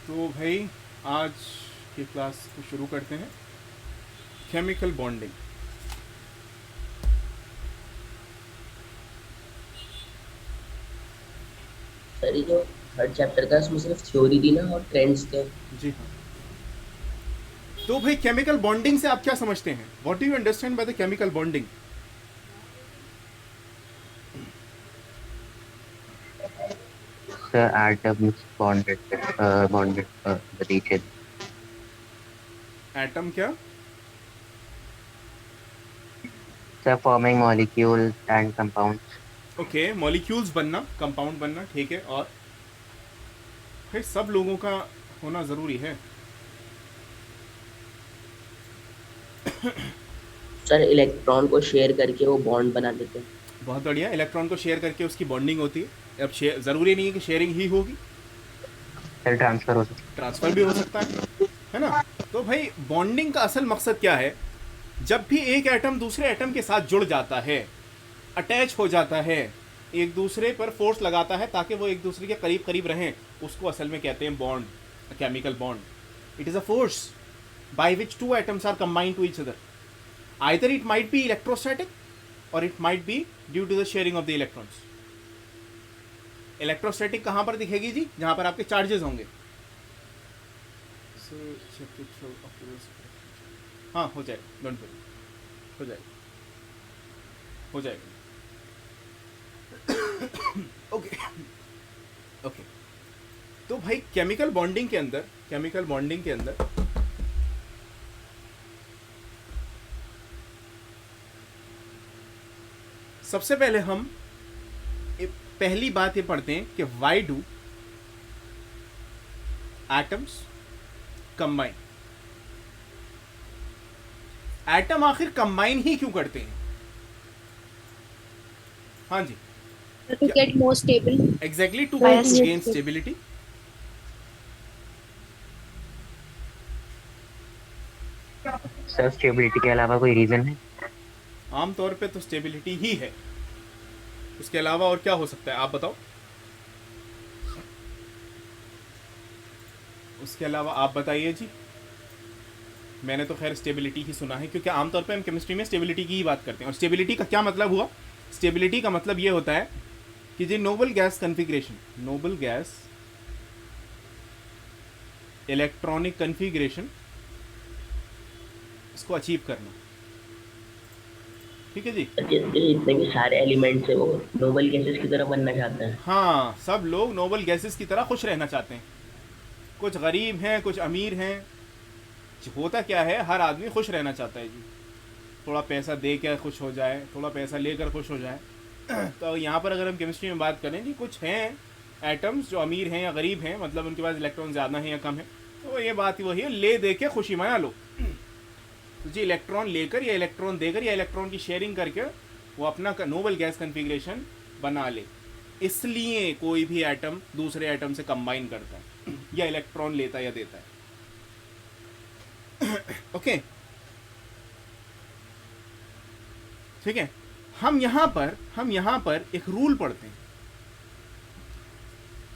तो भाई आज की क्लास को शुरू करते हैं। Chemical bonding. सर ये जो थर्ड चैप्टर था उसमें सिर्फ थ्योरी थी ना और ट्रेंड्स थे। जी हाँ। तो भाई केमिकल बॉन्डिंग से आप क्या समझते हैं? What do you understand by the chemical bonding? The atoms bonded with each other. Atom क्या? So forming molecules and compounds. Okay, molecules बनना, कंपाउंड बनना, ठीक है। और भाई सब लोगों का होना ज़रूरी है। सर इलेक्ट्रॉन को शेयर करके वो बॉन्ड बना देते हैं। बहुत बढ़िया। इलेक्ट्रॉन को शेयर करके उसकी बॉन्डिंग होती है। अब ज़रूरी नहीं है कि शेयरिंग ही होगी, सेल ट्रांसफर हो सकता ट्रांसफ़र भी हो सकता है ना? तो भाई बॉन्डिंग का असल मकसद क्या है? जब भी एक एटम दूसरे एटम के साथ जुड़ जाता है, अटैच हो जाता है, एक दूसरे पर फोर्स लगाता है ताकि वो एक दूसरे के करीब करीब रहें, उसको असल में कहते हैं bond, chemical bond. It is a force by which two atoms are combined to each other. Either it might be electrostatic और it might be due to the sharing of the electrons. Electrostatic कहाँ पर दिखेगी जी? जहाँ पर आपके charges होंगे। हाँ, हो जाएगा, डोंट वरी, हो जाएगा, हो जाएगा। Okay okay. तो भाई केमिकल बॉन्डिंग के अंदर सबसे पहले हम पहली बात ये पढ़ते हैं कि why do atoms combine. Atom आखिर कंबाइन ही क्यों करते हैं? हाँ जी, to क्या? get more stable. Exactly, to Yes. Gain stability. है। सर स्टेबिलिटी के अलावा कोई रीजन है? आमतौर पे तो स्टेबिलिटी ही है, उसके अलावा और क्या हो सकता है आप बताओ? उसके अलावा आप बताइए जी। मैंने तो खैर स्टेबिलिटी ही सुना है, क्योंकि आमतौर पे हम केमिस्ट्री में स्टेबिलिटी की ही बात करते हैं। और स्टेबिलिटी का क्या मतलब हुआ? स्टेबिलिटी का मतलब ये होता है कि जी noble gas configuration, noble gas electronic configuration, इसको अचीव करना। ठीक है जी। जितने भी सारे एलिमेंट्स है वो नोबल गैसेस की तरह बनना चाहते हैं। हाँ, सब लोग नोबल गैसेस की तरह खुश रहना चाहते हैं। कुछ गरीब हैं, कुछ अमीर हैं। होता क्या है, हर आदमी खुश रहना चाहता है जी। थोड़ा पैसा दे कर खुश हो जाए, थोड़ा पैसा लेकर खुश हो जाए। तो यहाँ पर अगर हम केमिस्ट्री में बात करें जी, कुछ हैं एटम्स जो अमीर हैं या गरीब हैं, मतलब उनके पास इलेक्ट्रॉन ज़्यादा हैं या कम है, तो ये बात ही वही है, ले दे के खुशी मना लो। तो जी इलेक्ट्रॉन लेकर या इलेक्ट्रॉन देकर या इलेक्ट्रॉन की शेयरिंग करके वो अपना नोबल गैस कन्फिग्रेशन बना ले। इसलिए कोई भी एटम दूसरे एटम से कंबाइन करता है या इलेक्ट्रॉन लेता या देता है। ओके, ठीक है। हम यहाँ पर एक रूल पढ़ते हैं,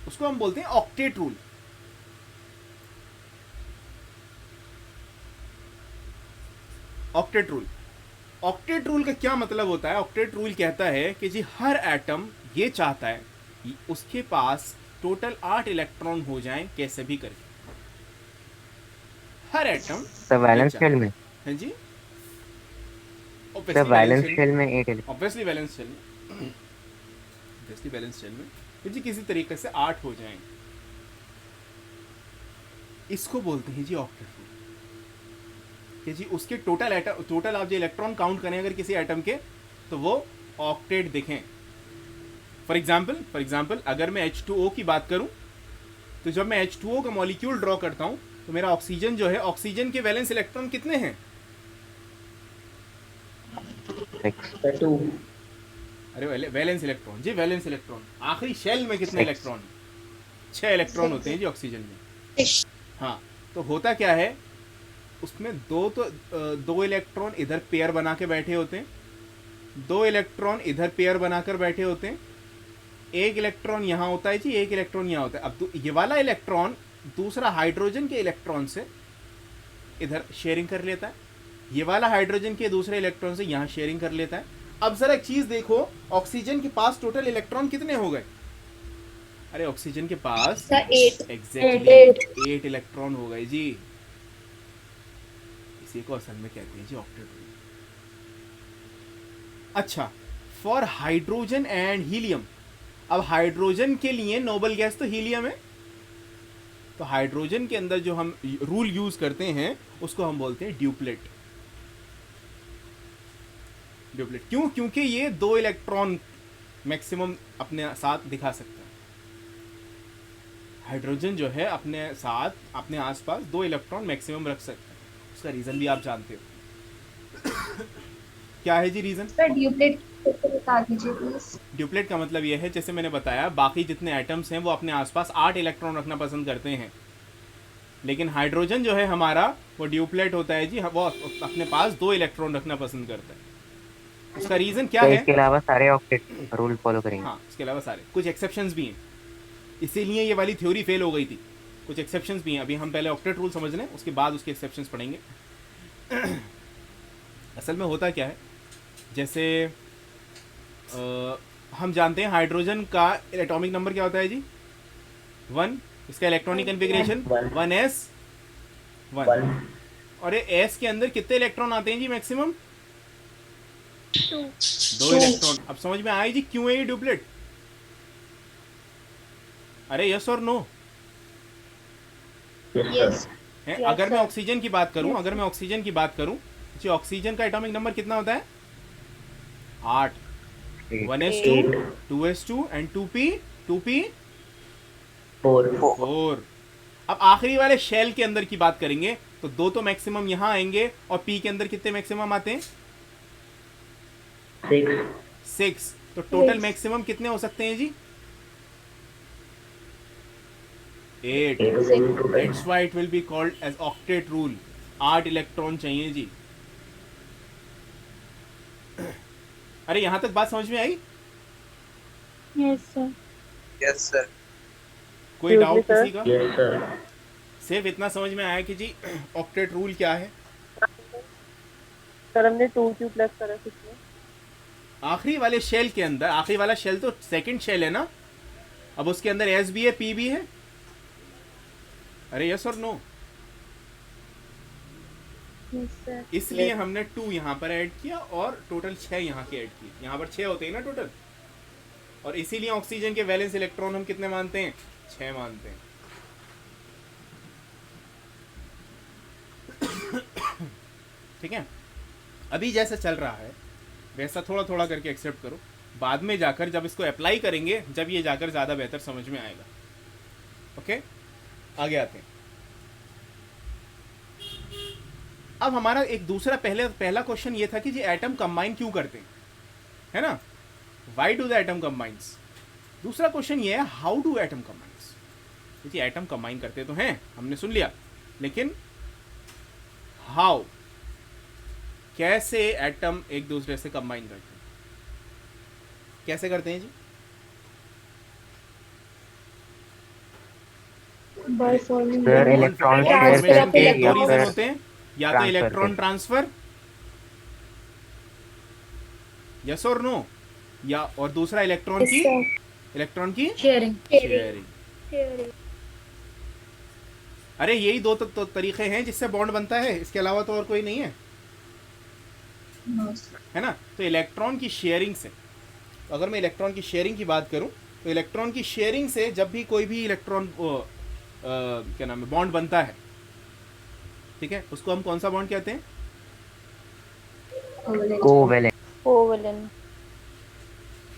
उसको हम बोलते हैं octet rule. Octet rule, octet rule का क्या मतलब होता है? ऑक्टेट रूल कहता है कि जी हर एटम ये चाहता है कि उसके पास टोटल 8 इलेक्ट्रॉन हो जाएं कैसे भी करके। हर एटम सर ये वैलेंस शेल चाहता में। है जी। Sir obviously valence valence shell में, शेल में 8 इलेक्ट्रॉन। ऑब्वियसली वैलेंस शेल में, ऑब्वियसली वैलेंस शेल में कि जी किसी तरीके से 8 हो जाएं, इसको बोलते हैं जी ऑक्टेट रूल। कि जी उसके टोटल आप जो इलेक्ट्रॉन काउंट करें अगर किसी एटम के, तो वो ऑक्टेट दिखें। फॉर एग्जाम्पल अगर मैं H2O की बात करूं, तो जब मैं H2O का मॉलिक्यूल ड्रॉ करता हूं, तो मेरा ऑक्सीजन जो है, ऑक्सीजन के वैलेंस इलेक्ट्रॉन कितने हैं? 6। Sir two. अरे वैलेंस इलेक्ट्रॉन जी, वैलेंस इलेक्ट्रॉन। आखिरी शेल में कितने 6। इलेक्ट्रॉन? 6 इलेक्ट्रॉन होते हैं जी ऑक्सीजन में। Fish. हाँ, तो होता क्या है उसमें, दो इलेक्ट्रॉन इधर पेयर बना के बैठे होते हैं, 2 इलेक्ट्रॉन इधर पेयर बनाकर बैठे होते हैं, 1 इलेक्ट्रॉन यहाँ होता है जी, 1 इलेक्ट्रॉन यहाँ होता है। अब तो ये वाला इलेक्ट्रॉन दूसरा हाइड्रोजन के इलेक्ट्रॉन से इधर शेयरिंग कर लेता है, ये वाला हाइड्रोजन के दूसरे इलेक्ट्रॉन से यहाँ शेयरिंग कर लेता है। अब जरा एक चीज देखो, ऑक्सीजन के पास टोटल इलेक्ट्रॉन कितने हो गए? अरे ऑक्सीजन के पास 8 एग्जैक्टली 8 इलेक्ट्रॉन हो गए जी। इसी को असल में कहते हैं जी ऑक्टेट रूल। अच्छा, फॉर हाइड्रोजन एंड हीलियम, अब हाइड्रोजन के लिए नोबल गैस तो हीलियम है, तो हाइड्रोजन के अंदर जो हम रूल यूज करते हैं उसको हम बोलते हैं ड्यूप्लेट। ड्यूप्लेट क्यों? क्योंकि ये 2 इलेक्ट्रॉन मैक्सिमम अपने साथ दिखा सकता है। हाइड्रोजन जो है अपने साथ अपने आसपास 2 इलेक्ट्रॉन मैक्सिमम रख सकता है। उसका रीजन भी आप जानते हो। क्या है जी रीजन? सर ड्यूप्लेट बता दीजिए प्लीज। ड्यूप्लेट का मतलब यह है, जैसे मैंने बताया, बाकी जितने एटम्स हैं वो अपने आसपास 8 इलेक्ट्रॉन रखना पसंद करते हैं, लेकिन हाइड्रोजन जो है हमारा वो ड्यूप्लेट होता है जी, वो अपने पास 2 इलेक्ट्रॉन रखना पसंद करता है। उसका रीजन क्या तो है? इसके अलावा सारे ऑक्टेट रूल फॉलो करेंगे। हाँ, इसके अलावा सारे, कुछ एक्सेप्शंस भी हैं, इसीलिए ये वाली थ्योरी फेल हो गई थी। कुछ एक्सेप्शंस भी हैं, अभी हम पहले ऑक्टेट रूल समझ लें, उसके बाद उसके एक्सेप्शंस पढ़ेंगे। असल में होता क्या है, जैसे हम जानते हैं हाइड्रोजन का एटॉमिक नंबर क्या होता है जी? 1। इसका इलेक्ट्रॉनिक कन्फिग्रेशन 1s1। और ये एस के अंदर कितने इलेक्ट्रॉन आते हैं जी मैक्सिमम? 2 इलेक्ट्रॉन। अब समझ में आए जी क्यों है ये ड्यूप्लेट? अरे यस और नो? यस अगर मैं ऑक्सीजन की बात करूं, जी ऑक्सीजन का एटॉमिक नंबर कितना होता है? 8। 1s2 2s2 and 2p 4। अब आखिरी वाले शेल के अंदर की बात करेंगे तो 2 तो मैक्सिमम यहाँ आएंगे, और पी के अंदर कितने मैक्सिमम आते हैं? 6। तो टोटल मैक्सिमम कितने हो सकते हैं जी? 8। That's why it will be called as octet rule. 8 electron चाहिए जी। अरे यहाँ तक बात समझ में आई? Yes sir. कोई डाउट किसी का? Yes sir. सिर्फ इतना समझ में आया कि जी ऑक्टेट रूल क्या है। सर हमने 2q प्लस करा किसमें? आखिरी वाले शेल के अंदर, आखिरी वाला शेल तो सेकंड शेल है ना, अब उसके अंदर एस भी है, पी भी है। अरे यस और नो? इसलिए हमने 2 यहाँ पर ऐड किया और टोटल 6 यहाँ के ऐड किए। यहाँ पर 6 होते हैं ना टोटल, और इसीलिए ऑक्सीजन के वैलेंस इलेक्ट्रॉन हम कितने मानते हैं? 6 मानते हैं। ठीक है, अभी जैसा चल रहा है वैसा थोड़ा थोड़ा करके एक्सेप्ट करो, बाद में जाकर जब इसको अप्लाई करेंगे, जब ये जाकर ज़्यादा बेहतर समझ में आएगा। ओके, आगे आते हैं। अब हमारा एक दूसरा पहला क्वेश्चन ये था कि जी एटम कंबाइन क्यों करते हैं, है ना? Why do the atom combines? दूसरा क्वेश्चन ये है, हाउ डू एटम कंबाइंस? जी एटम कंबाइन करते तो हैं, हमने सुन लिया, लेकिन हाउ, कैसे एटम एक दूसरे से कंबाइन करते हैं? कैसे करते हैं जी? By forming sir electron Transfer share of करके electron या reason फिर होते हैं, या तो transfer इलेक्ट्रॉन करके। ट्रांसफर, यस और नो, या और दूसरा इलेक्ट्रॉन की शेयरिंग। शेयरिंग। अरे यही 2 तो तरीके हैं जिससे बॉन्ड बनता है, इसके अलावा तो और कोई नहीं है, है ना? तो इलेक्ट्रॉन की शेयरिंग से, अगर मैं इलेक्ट्रॉन की शेयरिंग की बात करूं तो इलेक्ट्रॉन की शेयरिंग से जब भी कोई भी इलेक्ट्रॉन क्या नाम है, बॉन्ड बनता है, ठीक है, उसको हम कौन सा बॉन्ड कहते हैं? कोवेलेंट।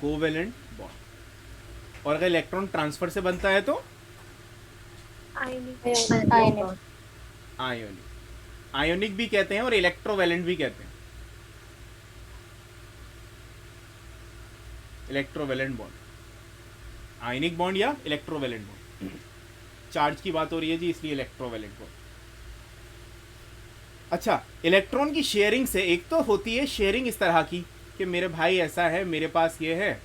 Covalent bond. और अगर इलेक्ट्रॉन ट्रांसफर से बनता है तो आयोनिक। आयोनिक भी कहते हैं और इलेक्ट्रोवैलेंट भी कहते हैं। इलेक्ट्रोवैलेंट बॉन्ड, आयनिक बॉन्ड या इलेक्ट्रोवैलेंट बॉन्ड। चार्ज की बात हो रही है जी, इसलिए इलेक्ट्रोवैलेंट बॉन्ड। अच्छा, इलेक्ट्रॉन की शेयरिंग से एक तो होती है शेयरिंग इस तरह की कि मेरे भाई ऐसा है, मेरे पास ये है,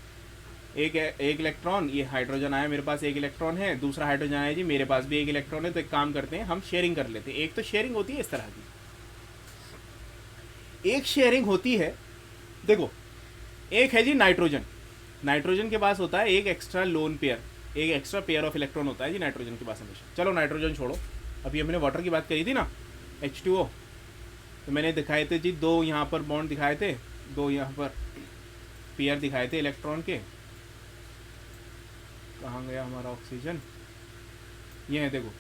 एक इलेक्ट्रॉन, ये हाइड्रोजन आया, मेरे पास एक इलेक्ट्रॉन है, दूसरा हाइड्रोजन आया जी, मेरे पास भी एक इलेक्ट्रॉन है। तो एक काम करते हैं, हम शेयरिंग कर लेते हैं। एक तो शेयरिंग होती है इस तरह की, एक शेयरिंग होती है, देखो एक है जी नाइट्रोजन, नाइट्रोजन के पास होता है एक एक्स्ट्रा लोन पेयर, एक एक्स्ट्रा पेयर ऑफ इलेक्ट्रॉन होता है जी नाइट्रोजन के पास हमेशा। चलो नाइट्रोजन छोड़ो, अभी हमने वाटर की बात करी थी ना, H2O, तो मैंने दिखाए थे जी दो यहाँ पर बॉन्ड दिखाए थे, दो यहाँ पर पेयर दिखाए थे इलेक्ट्रॉन के। कहाँ गया हमारा ऑक्सीजन, ये है देखो,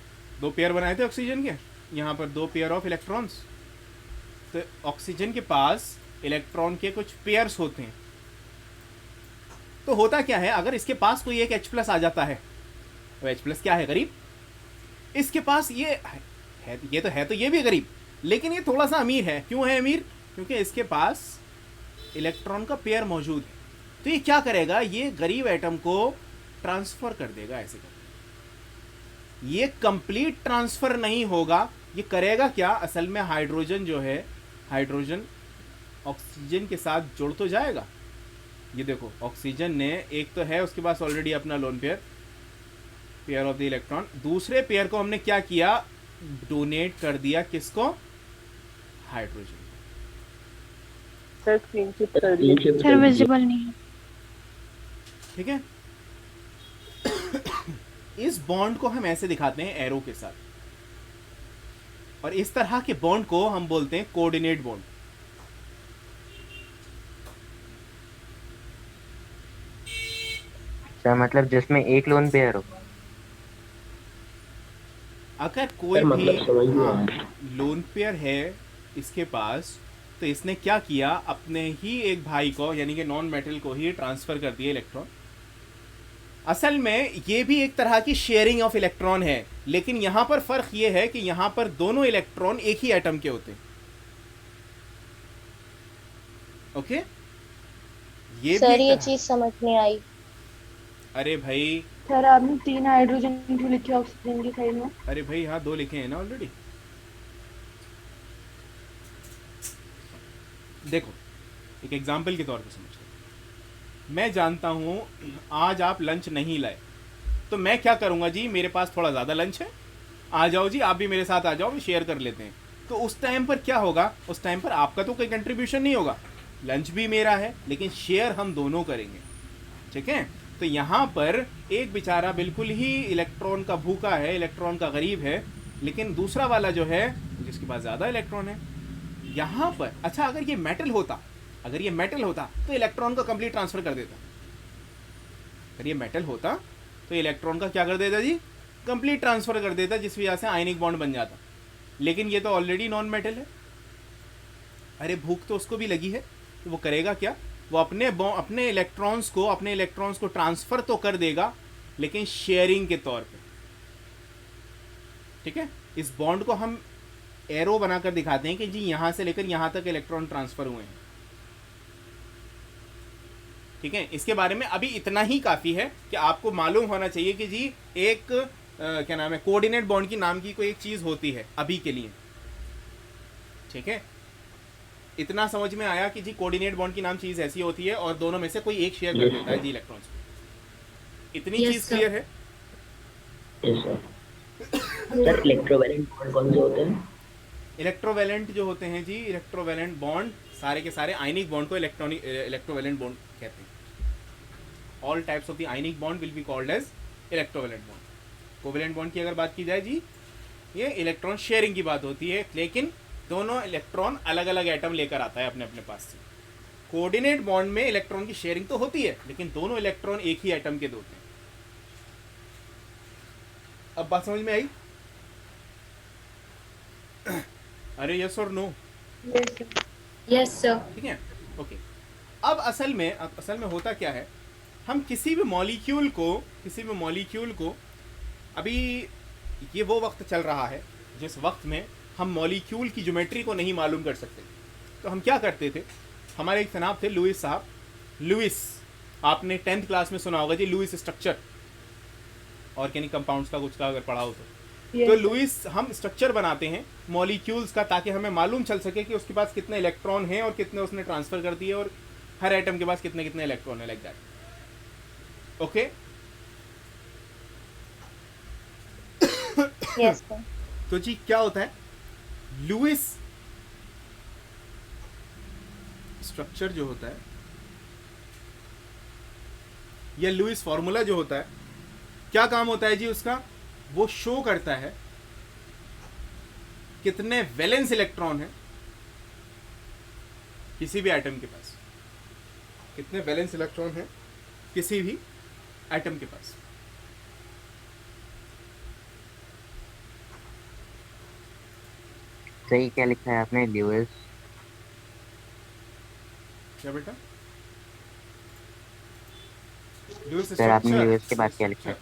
दो पेयर बनाए थे ऑक्सीजन के, यहाँ पर दो पेयर ऑफ इलेक्ट्रॉन्स। तो ऑक्सीजन के पास इलेक्ट्रॉन के कुछ पेयर्स होते हैं। तो होता क्या है, अगर इसके पास कोई एक H+ आ जाता है, तो H+ क्या है, गरीब। इसके पास ये है, ये तो है, तो ये भी गरीब, लेकिन ये थोड़ा सा अमीर है। क्यों है अमीर, क्योंकि इसके पास इलेक्ट्रॉन का पेयर मौजूद है। तो ये क्या करेगा, ये गरीब एटम को ट्रांसफर कर देगा ऐसे कर। ये कंप्लीट ट्रांसफर नहीं होगा, ये करेगा क्या, असल में हाइड्रोजन जो है, हाइड्रोजन ऑक्सीजन के साथ जुड़ तो जाएगा। ये देखो ऑक्सीजन ने, एक तो है उसके पास ऑलरेडी अपना lone pair, pair of the electron, दूसरे पेयर को हमने क्या किया, डोनेट कर दिया, किसको, हाइड्रोजन। सर स्क्रीन शिफ्ट कर दिया। सर विजिबल नहीं है। ठीक है। इस बॉन्ड को हम ऐसे दिखाते हैं एरो के साथ, और इस तरह के बॉन्ड को हम बोलते हैं कोऑर्डिनेट बॉन्ड। अच्छा, मतलब जिसमें एक लोन पेयर हो। अगर कोई सर, मतलब समझ भी नहीं आया। लोन पेयर है इसके पास, तो इसने क्या किया, अपने ही एक भाई को, यानी कि नॉन मेटल को ही ट्रांसफर कर दिया इलेक्ट्रॉन। असल में ये भी एक तरह की शेयरिंग ऑफ इलेक्ट्रॉन है, लेकिन यहां पर फर्क ये है कि यहां पर दोनों इलेक्ट्रॉन एक ही एटम के होते हैं। ओके, ये सर भी ये चीज समझ नहीं आई। अरे भाई, सर आपने 3 हाइड्रोजन क्यों लिखे ऑक्सीजन की साइड में? अरे भाई हाँ, दो लिखे हैं ना ऑलरेडी। देखो एक एग्जाम्पल के तौर पे समझ लो, मैं जानता हूं आज आप लंच नहीं लाए, तो मैं क्या करूंगा जी, मेरे पास थोड़ा ज़्यादा लंच है, आ जाओ जी, आप भी मेरे साथ आ जाओ, शेयर कर लेते हैं। तो उस टाइम पर क्या होगा, उस टाइम पर आपका तो कोई कंट्रीब्यूशन नहीं होगा, लंच भी मेरा है, लेकिन शेयर हम दोनों करेंगे। ठीक है। तो यहाँ पर एक बेचारा बिल्कुल ही इलेक्ट्रॉन का भूखा है, इलेक्ट्रॉन का गरीब है, लेकिन दूसरा वाला जो है जिसके पास ज़्यादा इलेक्ट्रॉन है, यहाँ पर अच्छा अगर ये मेटल होता, अगर ये मेटल होता तो इलेक्ट्रॉन का कंप्लीट ट्रांसफर कर देता। अगर ये मेटल होता तो इलेक्ट्रॉन का क्या कर देता जी, कंप्लीट ट्रांसफर कर देता, जिस वजह से आयनिक बॉन्ड बन जाता। लेकिन ये तो ऑलरेडी नॉन मेटल है। अरे भूख तो उसको भी लगी है, तो वो करेगा क्या, वो अपने इलेक्ट्रॉन्स को ट्रांसफर तो कर देगा, लेकिन शेयरिंग के तौर पे। ठीक है। इस बॉन्ड को हम एरो बनाकर दिखाते हैं कि जी यहां से लेकर यहां तक इलेक्ट्रॉन ट्रांसफर हुए हैं। ठीक है। इसके बारे में अभी इतना ही काफी है कि आपको मालूम होना चाहिए कि जी एक क्या नाम है, कोऑर्डिनेट बॉन्ड की नाम की कोई एक चीज होती है अभी के लिए। ठीक है। इतना समझ में आया कि जी कोऑर्डिनेट बॉन्ड की नाम चीज ऐसी होती है और दोनों में से कोई एक शेयर कर देता है जी इलेक्ट्रॉन्स को। इतनी Yes, चीज sir. क्लियर है। Yes sir. Sir electrovalent bond कौन से होते हैं? इलेक्ट्रोवैलेंट जो होते हैं जी, इलेक्ट्रोवैलेंट बॉन्ड सारे के सारे आयनिक बॉन्ड को इलेक्ट्रोवैलेंट बॉन्ड कहते हैं। All types of the ionic bond will be called as electrovalent bond. Covalent bond की अगर बात की जाए जी, ये इलेक्ट्रॉन शेयरिंग की बात होती है, लेकिन दोनों इलेक्ट्रॉन अलग अलग एटम लेकर आता है अपने अपने पास से। कोऑर्डिनेट बॉन्ड में इलेक्ट्रॉन की शेयरिंग तो होती है, लेकिन दोनों इलेक्ट्रॉन एक ही एटम के होते हैं। अब बात समझ में आई? अरे yes or no? Yes sir. ठीक है। ओके। अब असल में होता क्या है, हम किसी भी मॉलिक्यूल को अभी ये वो वक्त चल रहा है जिस वक्त में हम मॉलिक्यूल की ज्योमेट्री को नहीं मालूम कर सकते। तो हम क्या करते थे, हमारे एक जनाब थे लुइस साहब, लुइस, आपने 10th क्लास में सुना होगा जी, लुइस स्ट्रक्चर ऑर्गेनिक कंपाउंड्स का कुछ का अगर पढ़ा हो तो लुइस, हम स्ट्रक्चर बनाते हैं मॉलिक्यूल्स का ताकि हमें मालूम चल सके कि उसके पास कितने इलेक्ट्रॉन हैं और कितने उसने ट्रांसफर कर दिए और हर एटम के पास कितने कितने इलेक्ट्रॉन है, like that. Okay, Yes, sir. तो जी क्या होता है, लुईस स्ट्रक्चर जो होता है या लुईस फॉर्मूला जो होता है, क्या काम होता है जी उसका? वो शो करता है कितने वैलेंस इलेक्ट्रॉन है किसी भी एटम के पास, कितने वैलेंस इलेक्ट्रॉन है किसी भी एटम के पास। सही क्या लिखा है आपने, ल्यूइस? क्या बेटा? लुईस सर आपने स्ट्रक्चर, ल्यूइस के बाद क्या लिखा है?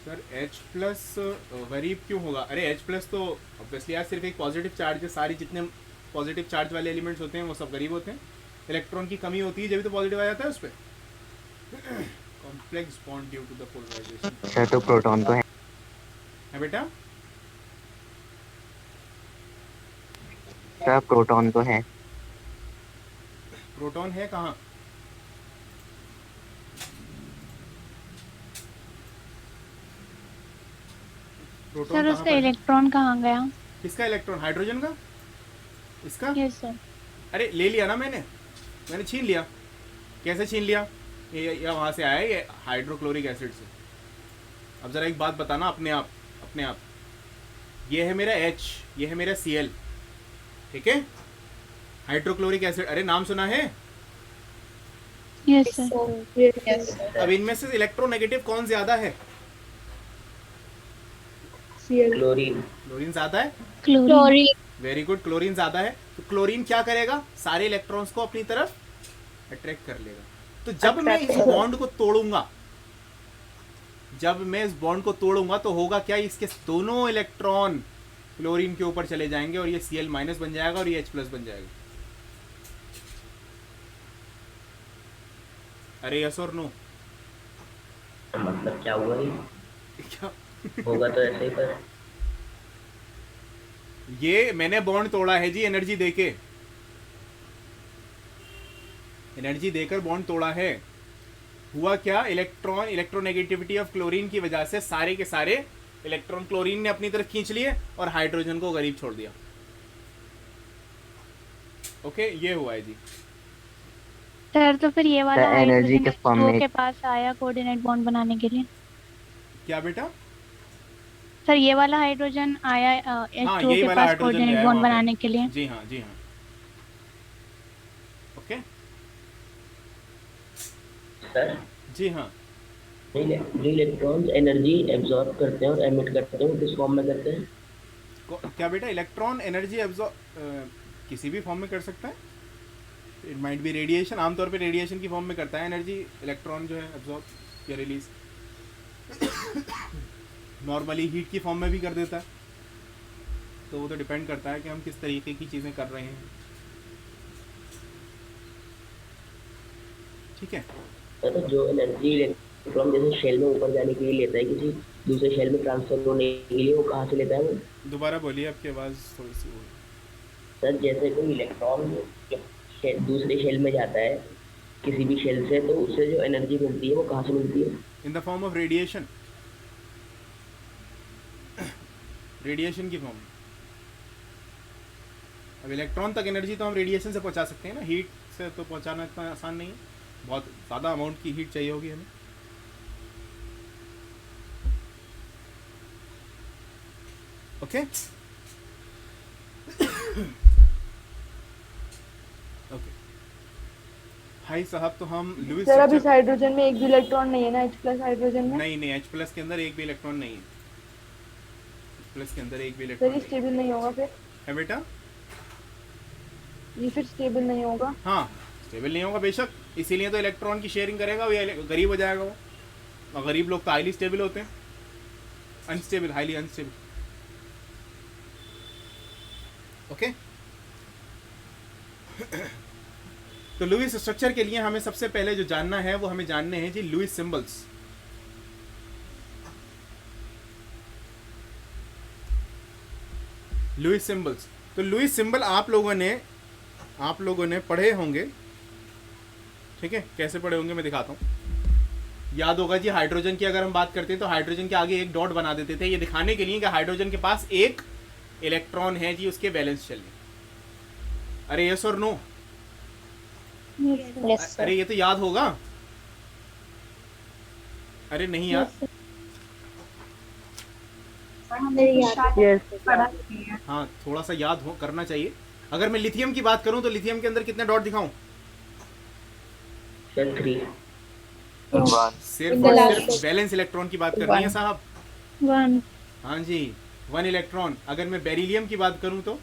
सर H प्लस गरीब क्यों होगा? अरे H प्लस तो ऑब्वियसली यार सिर्फ एक पॉजिटिव चार्ज है, सारी जितने पॉजिटिव चार्ज वाले एलिमेंट्स होते हैं वो सब गरीब होते हैं, इलेक्ट्रॉन की कमी होती है जब तो पॉजिटिव आ जाता है उस पर। Complex bond due to the polarization. Sir तो प्रोटॉन तो है बेटा? सर, प्रोटॉन तो है। प्रोटॉन है कहाँ? प्रोटॉन सर कहाँ उसका पर है? इलेक्ट्रॉन कहाँ गया? किसका इलेक्ट्रॉन? हाइड्रोजन का? इसका? Yes sir. अरे ले लिया ना मैंने छीन लिया। कैसे छीन लिया? ये वहाँ से आया, ये हाइड्रोक्लोरिक एसिड से। अब ज़रा एक बात बताना अपने आप, ये है मेरा H, ये है मेरा Cl, ठीक है? हाइड्रोक्लोरिक एसिड, अरे नाम सुना है? Yes sir. अब इनमें से इलेक्ट्रोनेगेटिव कौन ज़्यादा है? क्लोरीन। क्लोरीन ज़्यादा है। क्लोरीन। वेरी गुड, क्लोरीन ज़्यादा है। तो क्लोरीन क्या करेगा? सारे इलेक्ट्रॉन्स को अपनी तरफ अट्रैक्ट कर लेगा। तो जब मैं इस बॉन्ड को तोड़ूंगा, तो होगा क्या? इसके दोनों इलेक्ट्रॉन क्लोरीन के ऊपर चले जाएंगे और ये Cl माइनस बन जाएगा और ये H प्लस बन जाएगा। अरे यस और नो? मतलब क्या हुआ ये? क्या होगा तो ऐसे ही, पर ये मैंने बॉन्ड तोड़ा है जी, एनर्जी देके, एनर्जी देकर बॉन्ड तोड़ा है। हुआ क्या? इलेक्ट्रोनेगेटिविटी ऑफ क्लोरीन की वजह से सारे के सारे इलेक्ट्रॉन क्लोरीन ने अपनी तरफ खींच लिए और हाइड्रोजन को करीब छोड़ दिया। ओके, ये हुआ है जी। सर तो फिर ये वाला एनर्जी के फॉर्म हाइड्रोजन में के पास आया कोऑर्डिनेट बॉन्ड बनाने के लिए। क्या बेटा? सर ये वाला हाइड्रोजन आया हाँ, H2O यही के वाला पास हाइड्रोजन कोऑर्डिनेट है बॉन्ड वहाँ पे। बनाने के लिए। जी हाँ, जी हाँ। ओके, सर जी हाँ। जो इलेक्ट्रॉन्स एनर्जी एब्जॉर्ब करते हैं और एमिट करते हैं वो किस फॉर्म में करते हैं? क्या बेटा? इलेक्ट्रॉन एनर्जी एब्जॉर्ब किसी भी फॉर्म में कर सकता है। इट माइट बी रेडिएशन, आमतौर पे रेडिएशन की फॉर्म में करता है एनर्जी इलेक्ट्रॉन जो है एब्जॉर्ब या रिलीज। नॉर्मली हीट की फॉर्म में भी कर देता है। तो वो तो डिपेंड करता है कि हम किस तरीके की चीज़ें कर रहे हैं। ठीक है? तो जो एनर्जी इलेक्ट्रॉन जैसे शेल में ऊपर जाने के लिए लेता है किसी दूसरे शेल में ट्रांसफर होने के लिए, वो कहाँ से लेता है वो? दोबारा बोलिए, आपकी आवाज़ थोड़ी सी वो। सर जैसे कोई इलेक्ट्रॉन दूसरे शेल में जाता है किसी भी शेल से, तो उससे जो एनर्जी मिलती है वो कहाँ से मिलती है? In the form of radiation, radiation की फॉर्म में। अब इलेक्ट्रॉन तक एनर्जी तो हम रेडिएशन से पहुंचा सकते हैं ना, हीट से तो पहुंचाना इतना आसान नहीं है, बहुत ज़्यादा अमाउंट की हीट चाहिए होगी हमें। ओके ओके भाई साहब, तो हम लुईस सर अब इस स्ट्रक्चर, हाइड्रोजन में एक भी इलेक्ट्रॉन नहीं है ना, H+ हाइड्रोजन में? नहीं H प्लस के अंदर एक भी इलेक्ट्रॉन नहीं है। H प्लस के अंदर एक भी सर इलेक्ट्रॉन ये स्टेबल नहीं होगा फिर? है बेटा। ये फिर स्टेबल नहीं होगा? हाँ, स्टेबल नहीं होगा बेशक, इसीलिए तो इलेक्ट्रॉन की शेयरिंग करेगा, वो गरीब हो जाएगा वो। और गरीब लोग तो हाईली स्टेबल होते हैं, अनस्टेबल, हाईली अनस्टेबल। ओके तो लुईस स्ट्रक्चर के लिए हमें सबसे पहले जो जानना है वो हमें जानने हैं जी लुईस सिंबल्स। लुईस सिंबल्स, तो लुईस सिंबल आप लोगों ने पढ़े होंगे ठीक है, कैसे पढ़े होंगे मैं दिखाता हूँ। याद होगा जी, हाइड्रोजन की अगर हम बात करते हैं तो हाइड्रोजन के आगे एक डॉट बना देते थे, ये दिखाने के लिए कि हाइड्रोजन के पास एक इलेक्ट्रॉन है जी उसके वैलेंस शेल में। अरे yes or no? Yes, sir. अरे ये तो याद होगा। अरे नहीं यार, Yes. हाँ थोड़ा सा याद हो करना चाहिए। अगर मैं लिथियम की बात करूं तो लिथियम के अंदर कितने डॉट दिखाऊं? सर 3। सिर्फ और सिर्फ वैलेंस इलेक्ट्रॉन की बात करनी है साहब। 1 हाँ जी, 1 इलेक्ट्रॉन। अगर मैं बेरिलियम की बात करूं तो